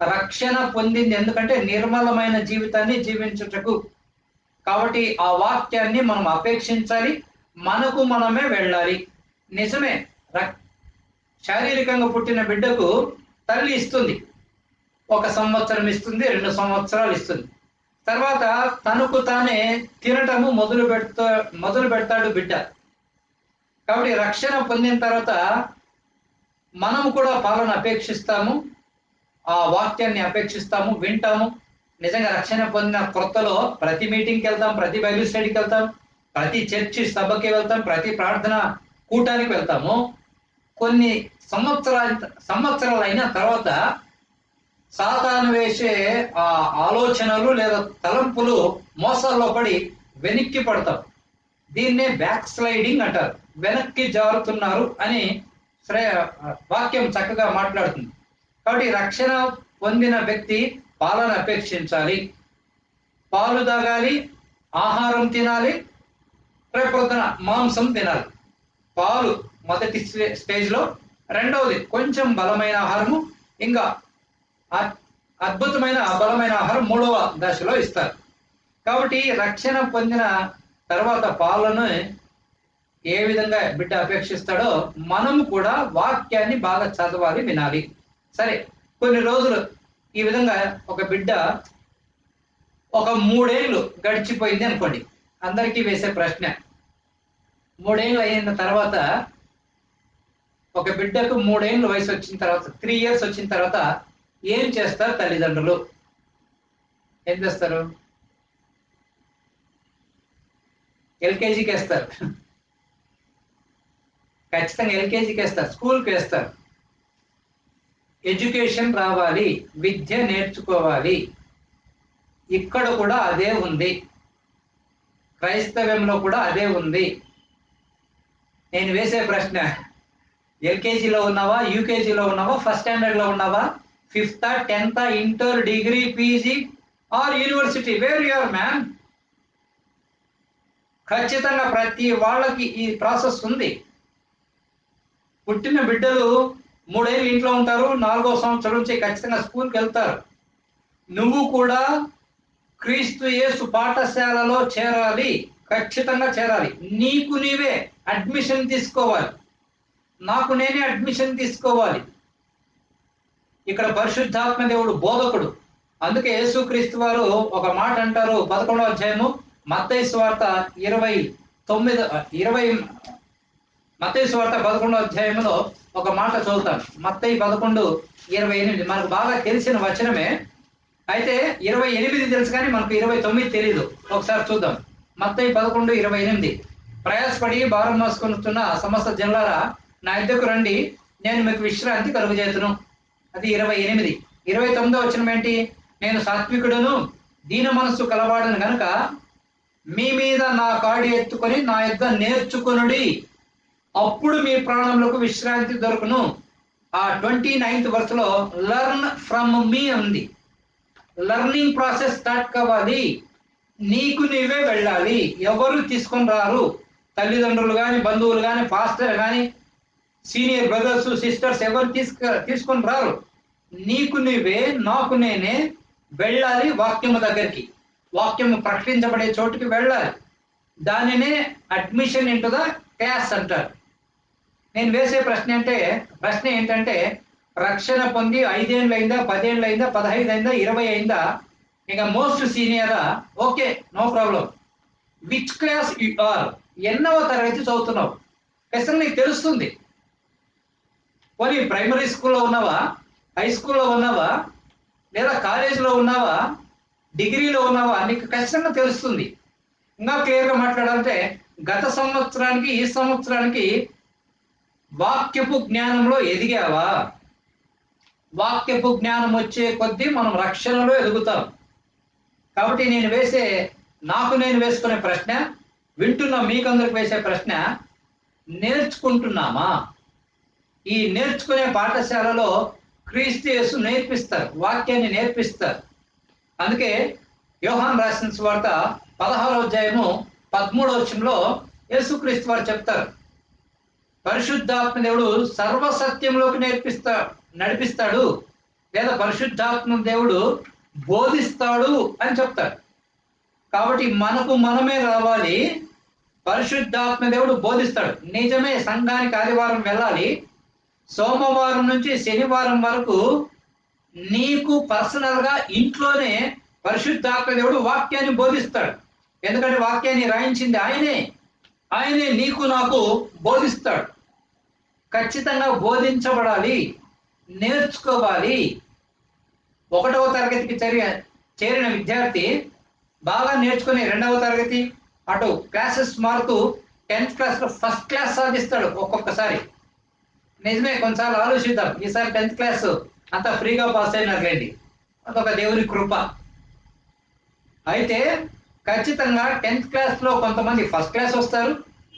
రక్షణ పొందింది ఎందుకంటే నిర్మలమైన జీవితాన్ని జీవించుటకు. కాబట్టి ఆ వాక్యాన్ని మనం అపేక్షించాలి, మనకు మనమే వెళ్ళాలి. నిజమే, శారీరకంగా పుట్టిన బిడ్డకు తల్లి ఇస్తుంది, 1 సంవత్సరం ఇస్తుంది, 2 సంవత్సరాలు ఇస్తుంది. తర్వాత తనకు తానే తినటము మొదలు పెడతాడు బిడ్డ. కాబట్టి రక్షణ పొందిన తర్వాత మనము కూడా పాలన అపేక్షిస్తాము, ఆ వాక్యాన్ని అపేక్షిస్తాము, వింటాము. నిజంగా రక్షణ పొందిన కొత్తలో ప్రతి మీటింగ్కి వెళ్తాం, ప్రతి బైబిల్ స్టడీకి వెళ్తాం, ప్రతి చర్చి సభకి వెళ్తాం, ప్రతి ప్రార్థన కూటానికి వెళ్తాము. కొన్ని సంవత్సరాలు అయిన తర్వాత సాతాను వేసే ఆ ఆలోచనలు లేదా తలంపులు మోసాల్లో పడి వెనక్కి పడతాం. దీన్నే బ్యాక్ స్లైడింగ్ అంటారు. వెనక్కి జారుతున్నారు అని వాక్యం చక్కగా మాట్లాడుతుంది. కాబట్టి రక్షణ పొందిన వ్యక్తి పాలను అపేక్షించాలి, పాలు తాగాలి, ఆహారం తినాలి, రేపొద్దున మాంసం తినాలి. పాలు మొదటి స్టేజ్లో, రెండవది కొంచెం బలమైన ఆహారము, ఇంకా అద్భుతమైన బలమైన ఆహారం 3వ దశలో ఇస్తారు. కాబట్టి రక్షణ పొందిన తర్వాత పాలను ఏ విధంగా బిడ్డ అపేక్షిస్తాడో మనము కూడా వాక్యాన్ని బాగా చదవాలి, వినాలి. సరే, కొన్ని రోజులు ఈ విధంగా ఒక బిడ్డ ఒక 3 ఏళ్ళు గడిచిపోయింది అనుకోండి. అందరికీ వేసే ప్రశ్న, 3 ఏళ్ళు అయిన తర్వాత ఒక బిడ్డకు 3 ఏళ్ళు వయసు వచ్చిన తర్వాత 3 ఇయర్స్ వచ్చిన తర్వాత ఏం చేస్తారు తల్లిదండ్రులు? ఏం చేస్తారు? ఎల్కేజీకి వేస్తారు. ఖచ్చితంగా ఎల్కేజీకి వేస్తారు, స్కూల్కి వేస్తారు. ఎడ్యుకేషన్ రావాలి, విద్య నేర్చుకోవాలి. ఇక్కడ కూడా అదే ఉంది, క్రైస్తవ్యంలో కూడా అదే ఉంది. నేను వేసే ప్రశ్న, ఎల్కేజీలో ఉన్నావా, యూకేజీలో ఉన్నావా, ఫస్ట్ స్టాండర్డ్లో ఉన్నావా, 5th, 10th, inter, degree, PG or university, where you are man? ఖచ్చితంగా ప్రతి వాళ్ళకి ఈ ప్రాసెస్ ఉంది. పుట్టిన బిడ్డలు 3 ఏళ్ళు ఇంట్లో ఉంటారు, 4వ సంవత్సరం నుంచి ఖచ్చితంగా స్కూల్కి వెళ్తారు. నువ్వు కూడా క్రీస్తు యేసు పాఠశాలలో చేరాలి, ఖచ్చితంగా చేరాలి. నీకు నీవే అడ్మిషన్ తీసుకోవాలి, నాకు నేనే అడ్మిషన్ తీసుకోవాలి. ఇక్కడ పరిశుద్ధాత్మ దేవుడు బోధకుడు. అందుకే యేసుక్రీస్తు వారు ఒక మాట అంటారు, 11వ అధ్యాయము మత్తయి సువార్త 11వ అధ్యాయంలో ఒక మాట చదువుతాను. మత్తయి 11:28 మనకు బాగా తెలిసిన వచనమే. అయితే 28 తెలుసు కానీ మనకు 29 తెలియదు. ఒకసారి చూద్దాం. మత్తయి 11:28, ప్రయాసపడి భారం మోసుకొనుచున్న సమస్త జనులారా నా యొద్దకు రండి, నేను మీకు విశ్రాంతి కలుగజేతును. అది 28. 29వ వచనం ఏంటి? నేను సాత్వికుడును దీన మనస్సు కలవాడను గనుక మీ మీద నా కాడి ఎత్తుకొని నా యొద్ద నేర్చుకొనుడి, అప్పుడు మీ ప్రాణములకు విశ్రాంతి దొరుకును. ఆ 29th verseలో లర్న్ ఫ్రమ్ మీ ఉంది. లర్నింగ్ ప్రాసెస్ స్టార్ట్ కావాలి. నీకు నీవే వెళ్ళాలి, ఎవరు తీసుకొని రారు. తల్లిదండ్రులు కానీ, బంధువులు కానీ, పాస్టర్ కానీ, సీనియర్ బ్రదర్స్, సిస్టర్స్ ఎవరు తీసుకొని రారు. నీకు నీవే, నాకు నేనే వెళ్ళాలి వాక్యము దగ్గరికి. వాక్యము ప్రకటించబడే చోటుకి వెళ్ళాలి. దానినే అడ్మిషన్ ఇంటూ ద క్లాస్ అంటారు. నేను వేసే ప్రశ్న ఏంటంటే రక్షణ పొంది 5 ఏళ్ళు అయిందా, 10 ఏళ్ళు అయిందా, 15 అయిందా, 20 అయిందా, ఇక మోస్ట్ సీనియరా, okay, no problem. Which class you are? ఎన్నవ తరగతి చదువుతున్నావు? ఖచ్చితంగా నీకు తెలుస్తుంది. పోనీ ప్రైమరీ స్కూల్లో ఉన్నావా, హై స్కూల్లో ఉన్నావా, లేదా కాలేజీలో ఉన్నావా, డిగ్రీలో ఉన్నావా, నీకు ఖచ్చితంగా తెలుస్తుంది. ఇంకా క్లియర్గా మాట్లాడాలంటే గత సంవత్సరానికి ఈ సంవత్సరానికి వాక్యపు జ్ఞానంలో ఎదిగావా? వాక్యపు జ్ఞానం వచ్చే కొద్దీ మనం రక్షణలో ఎదుగుతాం. కాబట్టి నాకు నేను వేసుకునే ప్రశ్న, వింటున్న మీకందరికి వేసే ప్రశ్న, నేర్చుకుంటున్నామా? ఈ నేర్చుకునే పాఠశాలలో క్రీస్తు యేసు నేర్పిస్తారు, వాక్యాన్ని నేర్పిస్తారు. అందుకే యోహాను రాసిన సువార్త 16వ అధ్యాయము 13వ వచనంలో యేసుక్రీస్తు వారు చెప్తారు, పరిశుద్ధాత్మ దేవుడు సర్వసత్యంలోకి నడిపిస్తాడు, లేదా పరిశుద్ధాత్మ దేవుడు బోధిస్తాడు అని చెప్తారు. కాబట్టి మనమే రావాలి, పరిశుద్ధాత్మ దేవుడు బోధిస్తాడు. నిజమే, సంఘానికి ఆదివారం వెళ్ళాలి. సోమవారం నుంచి శనివారం వరకు నీకు పర్సనల్ గా ఇంట్లోనే పరిశుద్ధాత్మ దేవుడు వాక్యాన్ని బోధిస్తాడు. ఎందుకంటే వాక్యాన్ని రాయించింది ఆయనే నీకు నాకు బోధిస్తాడు. ఖచ్చితంగా బోధించబడాలి, నేర్చుకోవాలి. 1వ తరగతికి చేరిన విద్యార్థి బాగా నేర్చుకుని 2వ తరగతి అటు క్లాసెస్ మారుతూ 10th క్లాస్లో ఫస్ట్ క్లాస్ సాధిస్తాడు ఒక్కొక్కసారి. నిజమే, కొన్నిసార్లు ఆలోచిద్దాం, ఈసారి 10th క్లాస్ అంతా ఫ్రీగా పాస్ అయినట్లేండి, అదొక దేవుని కృప. అయితే ఖచ్చితంగా 10th క్లాస్లో కొంతమంది ఫస్ట్ క్లాస్ వస్తారు,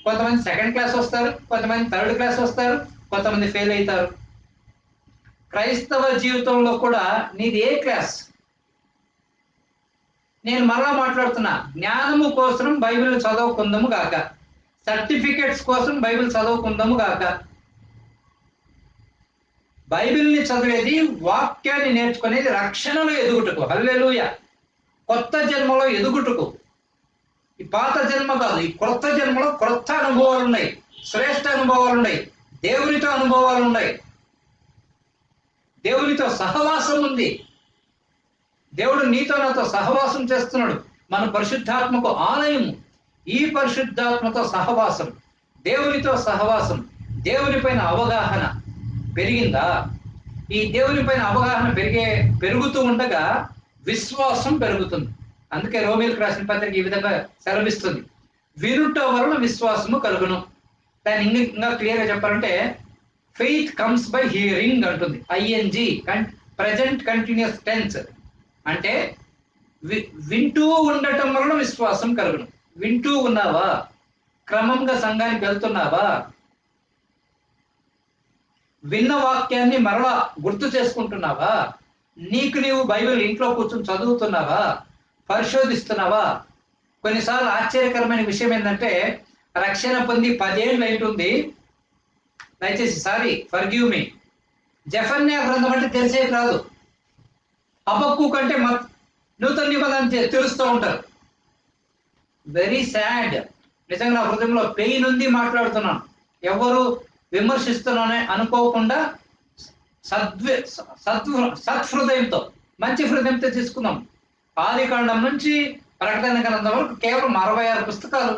కొంతమంది 2nd క్లాస్ వస్తారు, కొంతమంది 3rd క్లాస్ వస్తారు, కొంతమంది ఫెయిల్ అవుతారు. క్రైస్తవ జీవితంలో కూడా నీది ఏ క్లాస్? నేను మరలా మాట్లాడుతున్నా, జ్ఞానము కోసం బైబిల్ చదువుకుందాము గాక, సర్టిఫికెట్స్ కోసం బైబిల్ చదువుకుందాము గాక. బైబిల్ని చదివేది, వాక్యాన్ని నేర్చుకునేది రక్షణలో ఎదుగుటకు, హల్లెలూయా, కొత్త జన్మలో ఎదుగుటకు. ఈ పాత జన్మ కాదు, ఈ క్రొత్త జన్మలో క్రొత్త అనుభవాలు ఉన్నాయి, శ్రేష్ఠ అనుభవాలు ఉన్నాయి, దేవునితో అనుభవాలు ఉన్నాయి, దేవునితో సహవాసం ఉంది. దేవుడు నీతో నాతో సహవాసం చేస్తున్నాడు. మన పరిశుద్ధాత్మకు ఆలయము. ఈ పరిశుద్ధాత్మతో సహవాసం, దేవునితో సహవాసం, దేవుని పైన అవగాహన పెరిగిందా? ఈ దేవుని పైన అవగాహన పెరుగుతూ ఉండగా విశ్వాసం పెరుగుతుంది. అందుకే రోమీయులకు రాసిన పత్రిక ఈ విధంగా సెలవిస్తుంది, వినుట వలన విశ్వాసము కలుగును. దాన్ని ఇంకా క్లియర్ గా చెప్పాలంటే ఫెయిత్ కమ్స్ బై హియరింగ్ అంటుంది. ఐఎన్జి ప్రెజెంట్ కంటిన్యూస్ టెన్స్ అంటే వింటూ ఉండటం వలన విశ్వాసం కలుగును. వింటూ ఉన్నావా? క్రమంగా సంఘానికి వెళ్తున్నావా? విన్న వాక్యాన్ని మరలా గుర్తు చేసుకుంటున్నావా? నీకు నీవు బైబిల్ ఇంట్లో కూర్చొని చదువుతున్నావా? పరిశోధిస్తున్నావా? కొన్నిసార్లు ఆశ్చర్యకరమైన విషయం ఏంటంటే రక్షణ పొంది 10 ఏళ్ళు అవుతుంది, దయచేసి ఫర్గివ్ మీ, జెఫన్యా గ్రంథం అంటే తెలిసేది రాదు, హబక్కూకు కంటే నూతన నిబంధన తెలుస్తూ ఉంటారు. Very sad. నిజంగా నా హృదయంలో పెయిన్ ఉంది, మాట్లాడుతున్నాను. ఎవరు విమర్శిస్తున్నానని అనుకోకుండా సత్హృదయంతో, మంచి హృదయంతో తీసుకుందాం. ఆదికాండం నుంచి ప్రకటన గ్రంథం వరకు కేవలం 66 పుస్తకాలు.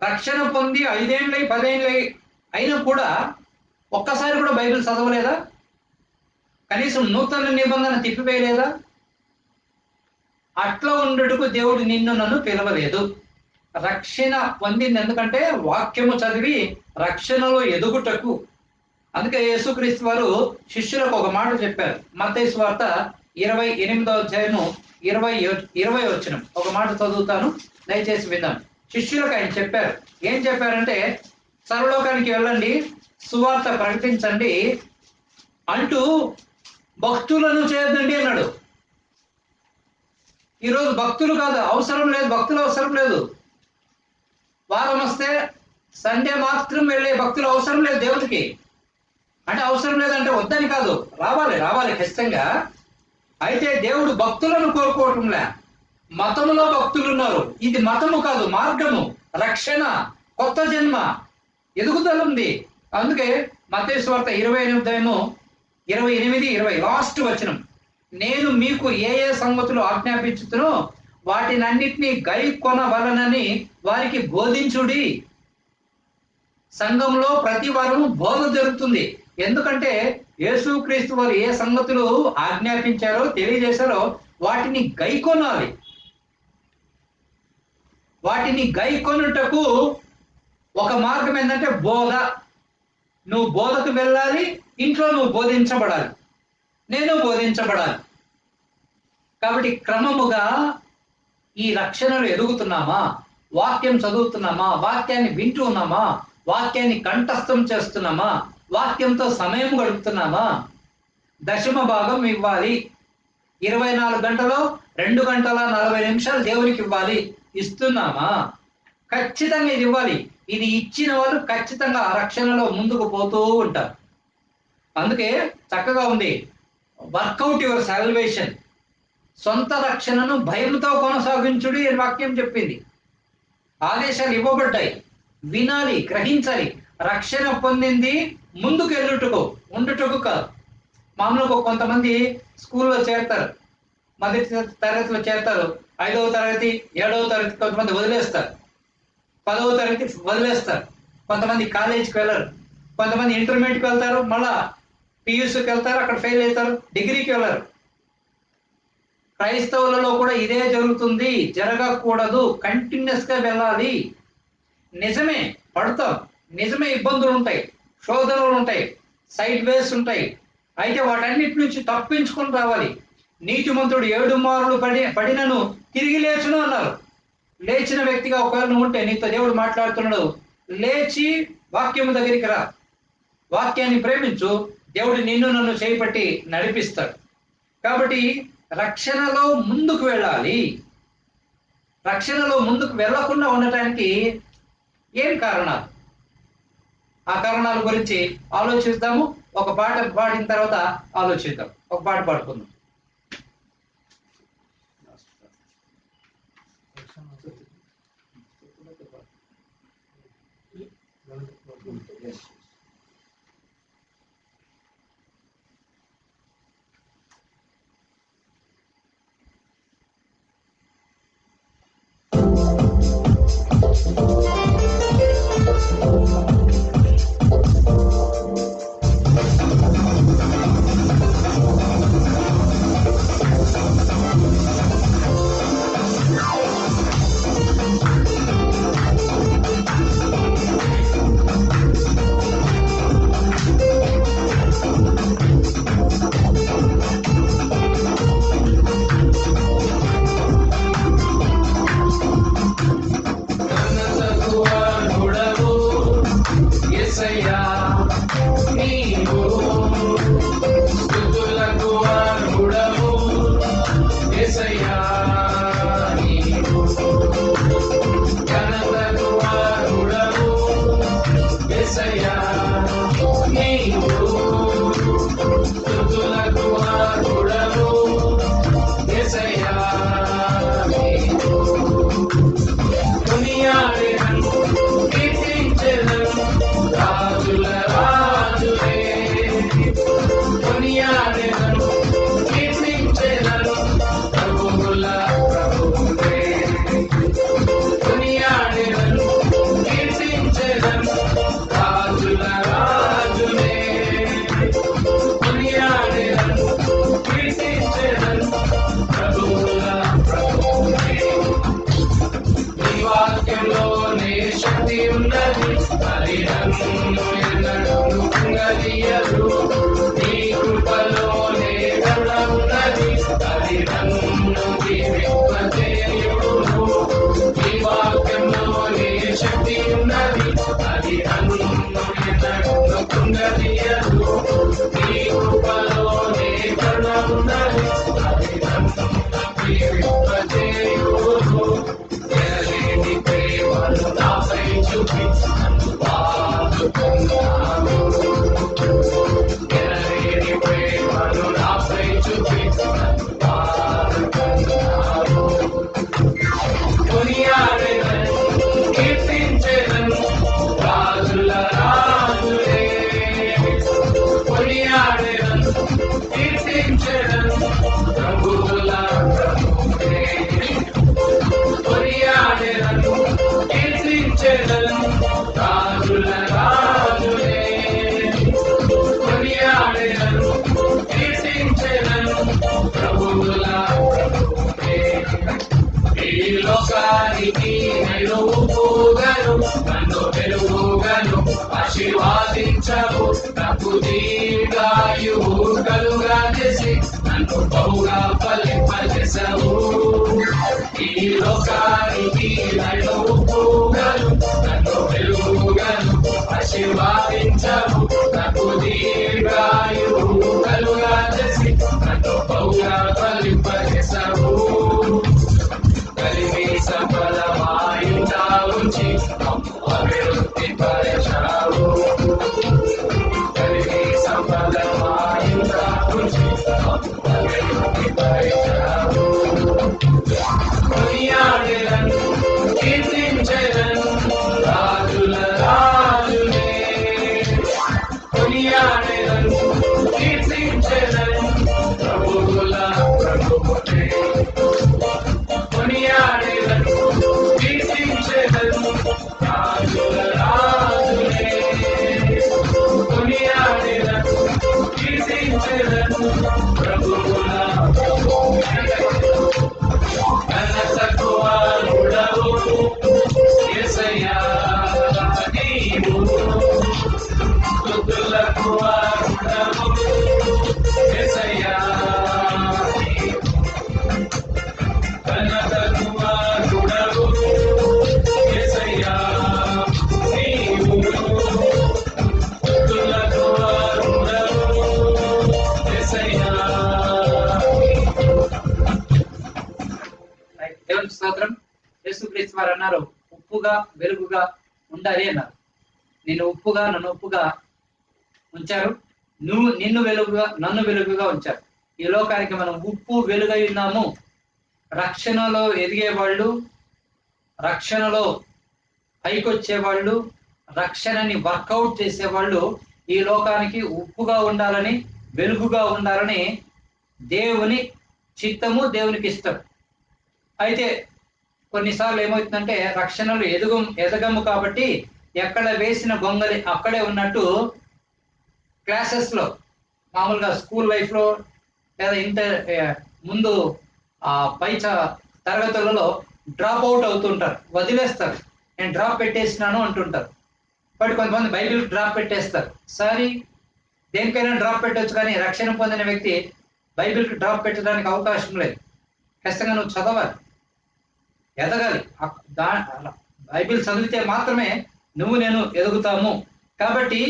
రక్షణ పొంది 5 ఏళ్ళు 10 ఏళ్ళు అయినా కూడా ఒక్కసారి కూడా బైబిల్ చదవలేదా? కనీసం నూతన నిబంధన తిప్పివేయలేదా? అట్లా ఉండటకు దేవుడు నిన్ను నన్ను పిలవలేదు. రక్షణ పొందింది ఎందుకంటే వాక్యము చదివి రక్షణలో ఎదుగుటకు. అందుకే యేసుక్రీస్తు వారు శిష్యులకు ఒక మాట చెప్పారు. మత్తయి సువార్త 28వ అధ్యాయము 20 వచనం ఒక మాట చదువుతాను, దయచేసి విందాం. శిష్యులకు ఆయన చెప్పారు. ఏం చెప్పారంటే, సర్వలోకానికి వెళ్ళండి, సువార్త ప్రకటించండి అంటూ భక్తులను చేయొద్దండి అన్నాడు. ఈరోజు భక్తులు కాదు, అవసరం లేదు, భక్తులు అవసరం లేదు. వారం వస్తే సండే మాత్రం వెళ్ళే భక్తులు అవసరం లేదు దేవుడికి. అంటే అవసరం లేదంటే వద్దని కాదు, రావాలి ఖచ్చితంగా. అయితే దేవుడు భక్తులను కోరుకోవటంలే, మతములో భక్తులు ఉన్నారు. ఇది మతము కాదు, మార్గము, రక్షణ, కొత్త జన్మ, ఎదుగుదల ఉంది. అందుకే మత్తయి సువార్త 28 లాస్ట్ వచనం, నేను మీకు ఏ సంగతులు ఆజ్ఞాపించుతునో వాటినన్నిటినీ గైకొనవలనని వారికి బోధించుడి. సంఘంలో ప్రతి వారము బోధ జరుగుతుంది. ఎందుకంటే యేసుక్రీస్తు వారు ఏ సంగతులు ఆజ్ఞాపించారో తెలియజేశారో వాటిని గైకొనాలి. వాటిని గైకొనుటకు ఒక మార్గం ఏంటంటే బోధ. నువ్వు బోధకు వెళ్ళాలి, ఇంట్లో నువ్వు బోధించబడాలి, నేను బోధించబడాలి. కాబట్టి క్రమముగా ఈ రక్షణలు ఎదుగుతున్నామా? వాక్యం చదువుతున్నామా? వాక్యాన్ని వింటూ ఉన్నామా? వాక్యాన్ని కంఠస్థం చేస్తున్నామా? వాక్యంతో సమయం గడుపుతున్నామా? దశమ భాగం ఇవ్వాలి. 24 గంటలో 2 గంటల 40 నిమిషాలు దేవునికి ఇవ్వాలి. ఇస్తున్నామా? ఖచ్చితంగా ఇది ఇవ్వాలి. ఇది ఇచ్చిన వాళ్ళు ఖచ్చితంగా ఆ రక్షణలో ముందుకు పోతూ ఉంటారు. అందుకే చక్కగా ఉంది, వర్కౌట్ యువర్ సాల్వేషన్. సొంత రక్షణను భయంతో కొనసాగించుడి అని వాక్యం చెప్పింది. ఆదేశాలు ఇవ్వబడ్డాయి. వినాలి, గ్రహించాలి. రక్షణ పొందింది ముందుకు వెళ్ళుటకు, ఉండుటకు కాదు. మామూలుగా కొంతమంది స్కూల్లో చేరతారు, మొదటి తరగతిలో చేరతారు, 5వ తరగతి 7వ తరగతి కొంతమంది వదిలేస్తారు, 10వ తరగతి వదిలేస్తారు, కొంతమంది కాలేజీకి వెళ్ళరు, కొంతమంది ఇంటర్మీడియట్కి వెళ్తారు, మళ్ళా పియూసీకి వెళ్తారు, అక్కడ ఫెయిల్ అవుతారు, డిగ్రీకి వెళ్ళరు. క్రైస్తవులలో కూడా ఇదే జరుగుతుంది. జరగకూడదు, కంటిన్యూస్ గా వెళ్ళాలి. నిజమే పడతాం, నిజమే ఇబ్బందులు ఉంటాయి, శోధనలు ఉంటాయి, సైడ్ వేస్ ఉంటాయి. అయితే వాటన్నిటి నుంచి తప్పించుకొని రావాలి. నీతిమంతుడు 7 మారులు పడినను తిరిగి లేచును అన్నారు. లేచిన వ్యక్తిగా ఒకవేళ నువ్వు ఉంటే, నీతో దేవుడు మాట్లాడుతున్నాడు, లేచి వాక్యము దగ్గరికి రా, వాక్యాన్ని ప్రేమించు, దేవుడు నిన్ను నన్ను చేపట్టి నడిపిస్తాడు. కాబట్టి రక్షణలో ముందుకు వెళ్ళాలి. రక్షణలో ముందుకు వెళ్ళకుండా ఉండటానికి ఏం కారణాలు? ఆ కారణాల గురించి ఆలోచిద్దాము. ఒక పాట పాడిన తర్వాత ఆలోచిద్దాం. ఒక పాట పాడుకుందాం. వెలుగుగను ఆశీర్వాదించవు, నాకు దీర్ఘాయువు కలుగా చేసి నన్ను బహుగా ఫలింపజేసవు. ఈ లోకానికి నన్ను ఉప్పుగను, నన్ను వెలుగుగను ఆశీర్వాదించవు, నాకు దీర్ఘాయువు కలుగా చేసి నన్ను బహుగా ఫలింపజేసవు. కలిమి సఫలమాయుట ఉంచి అభివృద్ధి పరిచావు, కలిమి సఫలమాయుట ఉంచి అభివృద్ధి పరిచావు. కొనియాడెదను కీర్తించెదను రాజుల రాజునే, కొనియాడెదను కీర్తించెదను ప్రభువుల ప్రభువునే, కొనియాడెదను కీర్తించెదను రాజుల రాజునే, కొనియాడెదను కీర్తించెదను ప్రభువుల ప్రభువునే. ఘనతకు అర్హుడవు యేసయ్యా నీవు, స్తుతులకు అర్హుడవు యేసయ్యా నీవు, ఘనతకు అర్హుడవు యేసయ్యా నీవు, స్తుతులకు అర్హుడవు యేసయ్యా. దేవునికి స్తోత్రం. యేసుక్రీస్తు వారు అన్నారు, ఉప్పుగా వెలుగుగా ఉండాలి అన్నారు. నేను ఉప్పుగా నన్ను ఉప్పుగా ఉంచారు, నిన్ను వెలుగుగా నన్ను వెలుగుగా ఉంచారు. ఈ లోకానికి మనం ఉప్పు వెలుగై ఉన్నాము. రక్షణలో ఎదిగేవాళ్ళు, రక్షణలో పైకొచ్చేవాళ్ళు, రక్షణని వర్కౌట్ చేసేవాళ్ళు ఈ లోకానికి ఉప్పుగా ఉండాలని, వెలుగుగా ఉండాలని దేవుని చిత్తము, దేవునికి ఇష్టం. అయితే కొన్నిసార్లు ఏమవుతుందంటే రక్షణలు ఎదగము కాబట్టి ఎక్కడ వేసిన గొంగలి అక్కడే ఉన్నట్టు క్లాసెస్లో, మామూలుగా స్కూల్ లైఫ్లో లేదా ముందు పై తరగతులలో డ్రాప్ అవుట్ అవుతుంటారు, వదిలేస్తారు. నేను డ్రాప్ పెట్టేసినాను అంటుంటారు. బట్ కొంతమంది బైబిల్ డ్రాప్ పెట్టేస్తారు. సారీ, దేనికైనా డ్రాప్ పెట్టవచ్చు, కానీ రక్షణ పొందిన వ్యక్తి బైబిల్కి డ్రాప్ పెట్టడానికి అవకాశం లేదు. ఖచ్చితంగా నువ్వు చదవాలి, ఎదగాలి. బైబిల్ చదివితే మాత్రమే నువ్వు నేను ఎదుగుతాము. కాబట్టి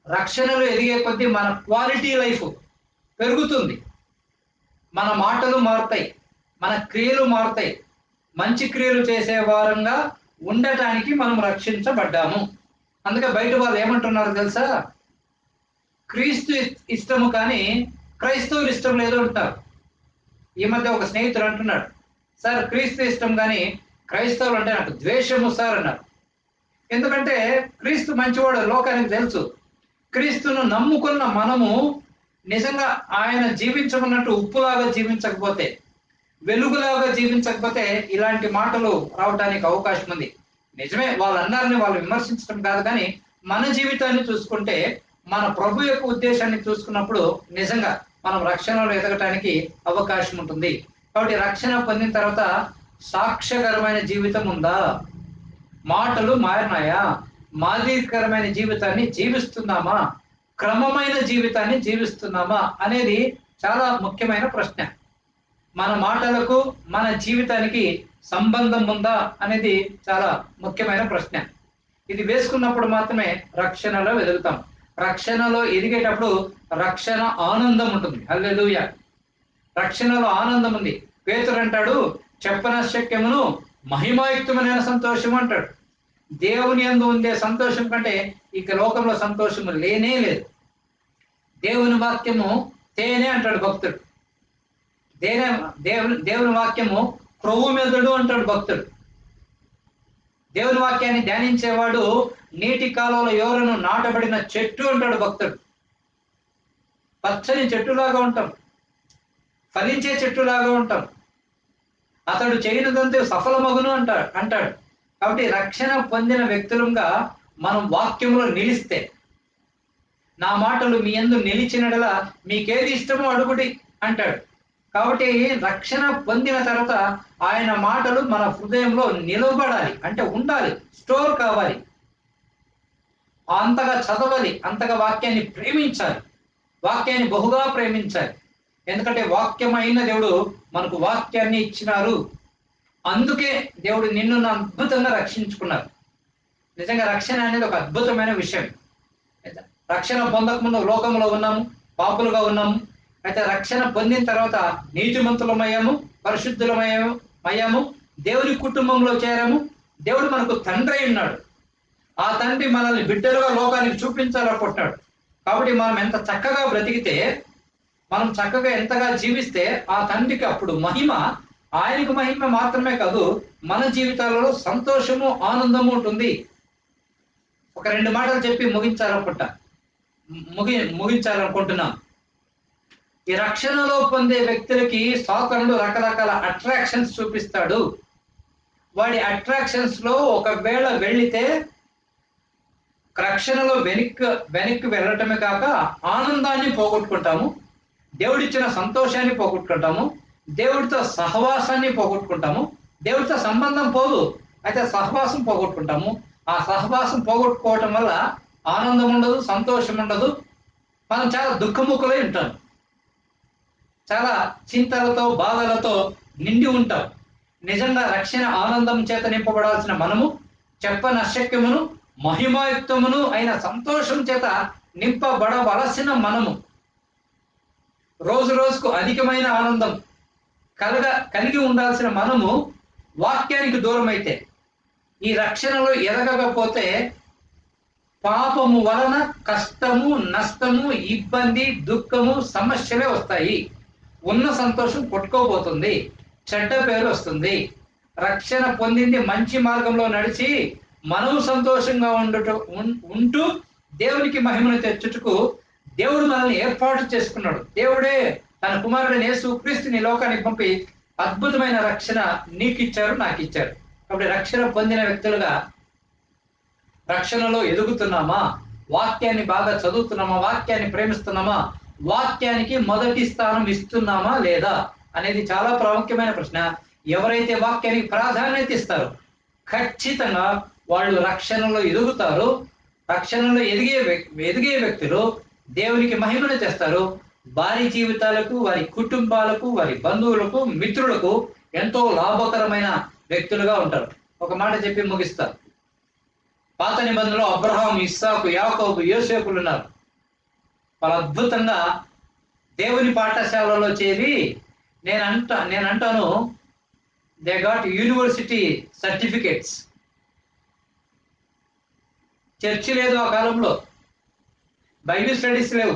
రక్షణలు ఎదిగే కొద్దీ మన క్వాలిటీ లైఫ్ పెరుగుతుంది, మన మాటలు మారుతాయి, మన క్రియలు మారుతాయి. మంచి క్రియలు చేసే వారంగా ఉండటానికి మనం రక్షించబడ్డాము. అందుకే బయట వాళ్ళు ఏమంటున్నారు తెలుసా, క్రీస్తు ఇష్టము కానీ క్రైస్తవులు ఇష్టం లేదు అంటారు. ఈ మధ్య ఒక స్నేహితుడు అంటున్నాడు, సార్ క్రీస్తు ఇష్టం కానీ క్రైస్తవులు అంటే నాకు ద్వేషము సార్ అన్నారు. ఎందుకంటే క్రీస్తు మంచివాడు లోకానికి తెలుసు. క్రీస్తును నమ్ముకున్న మనము నిజంగా ఆయన జీవించమన్నట్టు ఉప్పులాగా జీవించకపోతే, వెలుగులాగా జీవించకపోతే ఇలాంటి మాటలు రావడానికి అవకాశం ఉంది. నిజమే, వాళ్ళు అన్నారని వాళ్ళు విమర్శించడం కాదు, కానీ మన జీవితాన్ని చూసుకుంటే, మన ప్రభు యొక్క ఉద్దేశాన్ని చూసుకున్నప్పుడు నిజంగా మనం రక్షణలో ఎదగటానికి అవకాశం ఉంటుంది. కాబట్టి రక్షణ పొందిన తర్వాత సాక్ష్యకరమైన జీవితం ఉందా, మాటలు మారినాయా, మాదిరికరమైన జీవితాన్ని జీవిస్తున్నామా, క్రమమైన జీవితాన్ని జీవిస్తున్నామా అనేది చాలా ముఖ్యమైన ప్రశ్న. మన మాటలకు మన జీవితానికి సంబంధం ఉందా అనేది చాలా ముఖ్యమైన ప్రశ్న. ఇది వేసుకున్నప్పుడు మాత్రమే రక్షణలో ఎదుగుతాం. రక్షణలో ఎదిగేటప్పుడు రక్షణ ఆనందం ఉంటుంది. హల్లెలూయా. రక్షణలో ఆనందం ఉంది. పేతురు అంటాడు, చెప్పనశక్యమును మహిమాయుక్తమైన సంతోషం అంటాడు. దేవుని యందు ఉండే సంతోషం కంటే ఇక లోకంలో సంతోషము లేనే లేదు. దేవుని వాక్యము తేనె అంటాడు భక్తుడు. దేవుని వాక్యము క్రొవ్వు మెదడు అంటాడు భక్తుడు. దేవుని వాక్యాన్ని ధ్యానించేవాడు నీటి కాలంలో ఎవరను నాటబడిన చెట్టు అంటాడు భక్తుడు. పచ్చని చెట్టులాగా ఉంటాం, ఫలించే చెట్టులాగా ఉంటాం. అతడు చేయనిదంతే సఫలమగును అంటాడు. కాబట్టి రక్షణ పొందిన వ్యక్తులుగా మనం వాక్యంలో నిలిస్తే, నా మాటలు మీ యందు నిలిచినడలా మీకేది ఇష్టమో అడుగుడి అంటాడు. కాబట్టి రక్షణ పొందిన తర్వాత ఆయన మాటలు మన హృదయంలో నిలబడాలి, అంటే ఉండాలి, స్టోర్ కావాలి, అంతగా చదవాలి, అంతగా వాక్యాన్ని ప్రేమించాలి, వాక్యాన్ని బహుగా ప్రేమించాలి. ఎందుకంటే వాక్యమైన దేవుడు మనకు వాక్యాన్ని ఇచ్చినారు. అందుకే దేవుడు నిన్ను అద్భుతంగా రక్షించుకున్నారు. నిజంగా రక్షణ అనేది ఒక అద్భుతమైన విషయం. రక్షణ పొందకముందు లోకంలో ఉన్నాము, పాపులుగా ఉన్నాము. అయితే రక్షణ పొందిన తర్వాత నీతిమంతులమయ్యాము, పరిశుద్ధులమయ్యాము, దేవుని కుటుంబంలో చేరాము. దేవుడు మనకు తండ్రి ఉన్నాడు. ఆ తండ్రి మనల్ని బిడ్డలుగా లోకానికి చూపించాలనుకుంటున్నాడు. కాబట్టి మనం ఎంత చక్కగా బ్రతికితే, మనం చక్కగా ఎంతగా జీవిస్తే ఆ తండ్రికి అప్పుడు మహిమ, ఆయనకు మహిమ మాత్రమే కాదు, మన జీవితాలలో సంతోషము, ఆనందము ఉంటుంది. ఒక 2 మాటలు చెప్పి ముగించాలనుకుంటున్నాం. ఈ రక్షణలో పొందే వ్యక్తులకి సాతానుడు రకరకాల అట్రాక్షన్స్ చూపిస్తాడు. వాడి అట్రాక్షన్స్ లో ఒకవేళ వెళితే రక్షణలో వెనక్కి వెళ్ళటమే కాక ఆనందాన్ని పోగొట్టుకుంటాము, దేవుడిచ్చిన సంతోషాన్ని పోగొట్టుకుంటాము, దేవుడితో సహవాసాన్ని పోగొట్టుకుంటాము. దేవుడితో సంబంధం పోదు, అయితే సహవాసం పోగొట్టుకుంటాము. ఆ సహవాసం పోగొట్టుకోవటం వల్ల ఆనందం ఉండదు, సంతోషం ఉండదు. మనం చాలా దుఃఖముఖులై ఉంటాం, చాలా చింతలతో, బాధలతో నిండి ఉంటాం. నిజంగా రక్షణ ఆనందం చేత నింపబడాల్సిన మనము చెప్పనశక్యమును మహిమాయుక్తమును అయిన సంతోషం చేత నింపబడవలసిన మనము రోజు రోజుకు అధికమైన ఆనందం కలిగి ఉండాల్సిన మనము వాక్యానికి దూరం అయితే, ఈ రక్షణలో ఎదగకపోతే పాపము వలన కష్టము, నష్టము, ఇబ్బంది, దుఃఖము, సమస్యలే వస్తాయి. ఉన్న సంతోషం కొట్టుకోబోతుంది, చెడ్డ పేరు వస్తుంది. రక్షణ పొందింది మంచి మార్గంలో నడిచి మనము సంతోషంగా ఉంటూ దేవునికి మహిమను తెచ్చుటకు దేవుడు మనల్ని ఏర్పాటు చేసుకున్నాడు. దేవుడే తన కుమారుడైన యేసుక్రీస్తుని లోకానికి పంపి అద్భుతమైన రక్షణ నీకిచ్చారు, నాకు ఇచ్చారు. కాబట్టి రక్షణ పొందిన వ్యక్తులుగా రక్షణలో ఎదుగుతున్నామా, వాక్యాన్ని బాగా చదువుతున్నామా, వాక్యాన్ని ప్రేమిస్తున్నామా, వాక్యానికి మొదటి స్థానం ఇస్తున్నామా లేదా అనేది చాలా ప్రాముఖ్యమైన ప్రశ్న. ఎవరైతే వాక్యానికి ప్రాధాన్యత ఇస్తారో ఖచ్చితంగా వాళ్ళు రక్షణలో ఎదుగుతారు. రక్షణలో ఎదిగే వ్యక్తులు దేవునికి మహిమను తెస్తారు. వారి జీవితాలకు, వారి కుటుంబాలకు, వారి బంధువులకు, మిత్రులకు ఎంతో లాభకరమైన వ్యక్తులుగా ఉంటారు. ఒక మాట చెప్పి ముగిస్తారు. పాత నిబంధనలో అబ్రహాం, ఇస్సాకు, యాకోబు, యోసేపులు ఉన్నారు. వాళ్ళు అద్భుతంగా దేవుని పాఠశాలలో చేరి నేనంటాను they got university certificates. Church లేదు ఆ కాలంలో, బైబిల్ స్టడీస్ లేవు,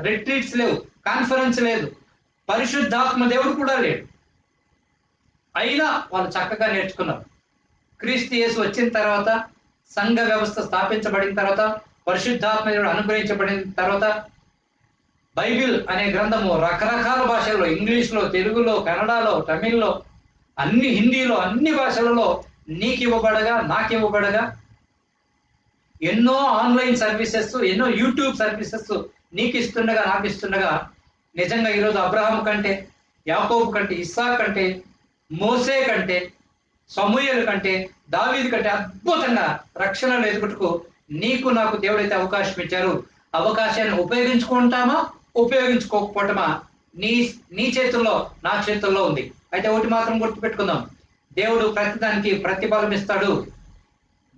రిట్రీట్స్ లేవు, కాన్ఫరెన్స్ లేదు, పరిశుద్ధాత్మ దేవుడు కూడా లేడు. అయినా వాళ్ళు చక్కగా నేర్చుకున్నారు. క్రీస్తు యేసు వచ్చిన తర్వాత, సంఘ వ్యవస్థ స్థాపించబడిన తర్వాత, పరిశుద్ధాత్మ దేవుడు అనుగ్రహించబడిన తర్వాత బైబిల్ అనే గ్రంథము రకరకాల భాషల్లో, ఇంగ్లీష్లో, తెలుగులో, కన్నడలో, తమిళ్లో, హిందీలో, అన్ని భాషలలో నీకు ఇవ్వబడగా, నాకు ఇవ్వబడగా, ఎన్నో ఆన్లైన్ సర్వీసెస్, ఎన్నో యూట్యూబ్ సర్వీసెస్ నీకు ఇస్తుండగా, నాకు ఇస్తుండగా, నిజంగా ఈరోజు అబ్రహాం కంటే, యాకోబు కంటే, ఇస్సాక్ కంటే, మోసే కంటే, సమూయేలు కంటే, దావీదు కంటే అద్భుతంగా రక్షణలో ఎదుగుటకు నీకు నాకు దేవుడైతే అవకాశం ఇచ్చారు. అవకాశాన్ని ఉపయోగించుకుంటామా, ఉపయోగించుకోకపోవటమా నీ చేతుల్లో, నా చేతుల్లో ఉంది. అయితే ఒకటి మాత్రం గుర్తుపెట్టుకుందాం, దేవుడు ప్రతిదానికి ప్రతిఫలం ఇస్తాడు.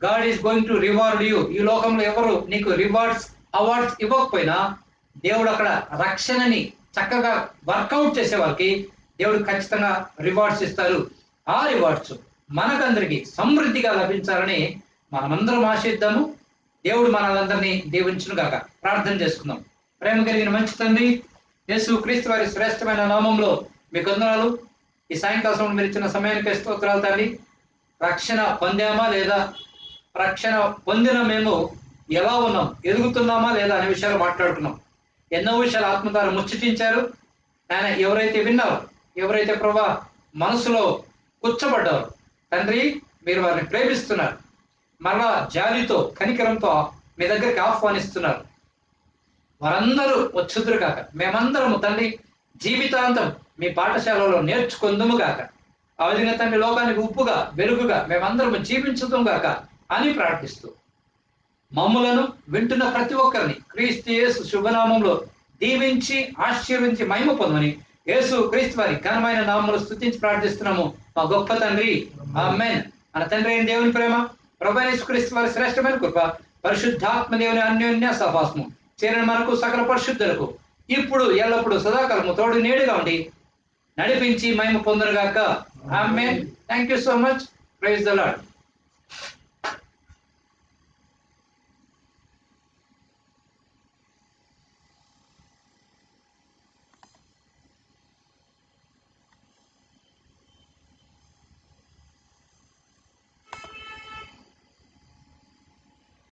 God is going to reward you. ఈ లోకంలో ఎవరు నీకు అవార్డ్స్ ఇవ్వకపోయినా దేవుడు అక్కడ రక్షణని చక్కగా వర్కౌట్ చేసే వాళ్ళకి దేవుడు ఖచ్చితంగా రివార్డ్స్ ఇస్తారు. ఆ రివార్డ్స్ మనకందరికి సమృద్ధిగా లభించాలని మనమందరం ఆశిద్దాము. దేవుడు మనలందరినీ దీవించును గాక. ప్రార్థన చేసుకుందాం. ప్రేమ కలిగిన మంచి తండ్రి, యేసు క్రీస్తు వారి శ్రేష్టమైన నామంలో మీకు వందనాలు. ఈ సాయంకాలం మీరు ఇచ్చిన సమయానికి స్తోత్రాలు తండ్రి. రక్షణ పొందామా లేదా, రక్షణ పొందిన మేము ఎలా ఉన్నాం, ఎదుగుతున్నామా లేదా అనే విషయాలు మాట్లాడుకున్నాం. ఎన్నో విషయాలు ఆత్మ ద్వారా ముచ్చటించారు. ఆయన ఎవరైతే విన్నారో, ఎవరైతే ప్రభా మనసులో కూర్చోబడ్డారు తండ్రి, మీరు వారిని ప్రేమిస్తున్నారు. మరలా జాలితో, కనికరంతో మీ దగ్గరికి ఆహ్వానిస్తున్నారు. వారందరూ వచ్చుదురు కాక. మేమందరము తండ్రి జీవితాంతం మీ పాఠశాలలో నేర్చుకుందుము గాక. ఆ విధంగా తండ్రి లోకానికి ఉప్పుగా వెలుగుగా మేమందరం జీవించుదాం గాక అని ప్రార్థిస్తూ మమ్ములను వింటున్న ప్రతి ఒక్కరిని క్రీస్తు యేసు శుభనామంలో దీవించి ఆశీర్వించి మహిమ పొందమని యేసు క్రీస్తు వారి ఘనమైన నామములో స్తుతించి ప్రార్థిస్తున్నాము మా గొప్ప తండ్రి. ఆమేన్. మన తండ్రి అయిన దేవుని ప్రేమ, ప్రభువైన యేసుక్రీస్తు వారి శ్రేష్టమైన కృప, పరిశుద్ధాత్మ దేవుని అన్యోన్య సహవాసము చేరిన మనకు సకల పరిశుద్ధులకు ఇప్పుడు ఎల్లప్పుడు సదాకాలము తోడు నీడుగా ఉండి నడిపించి మహిమ పొందరుగాక. Amen. Thank you so much. Praise the lord.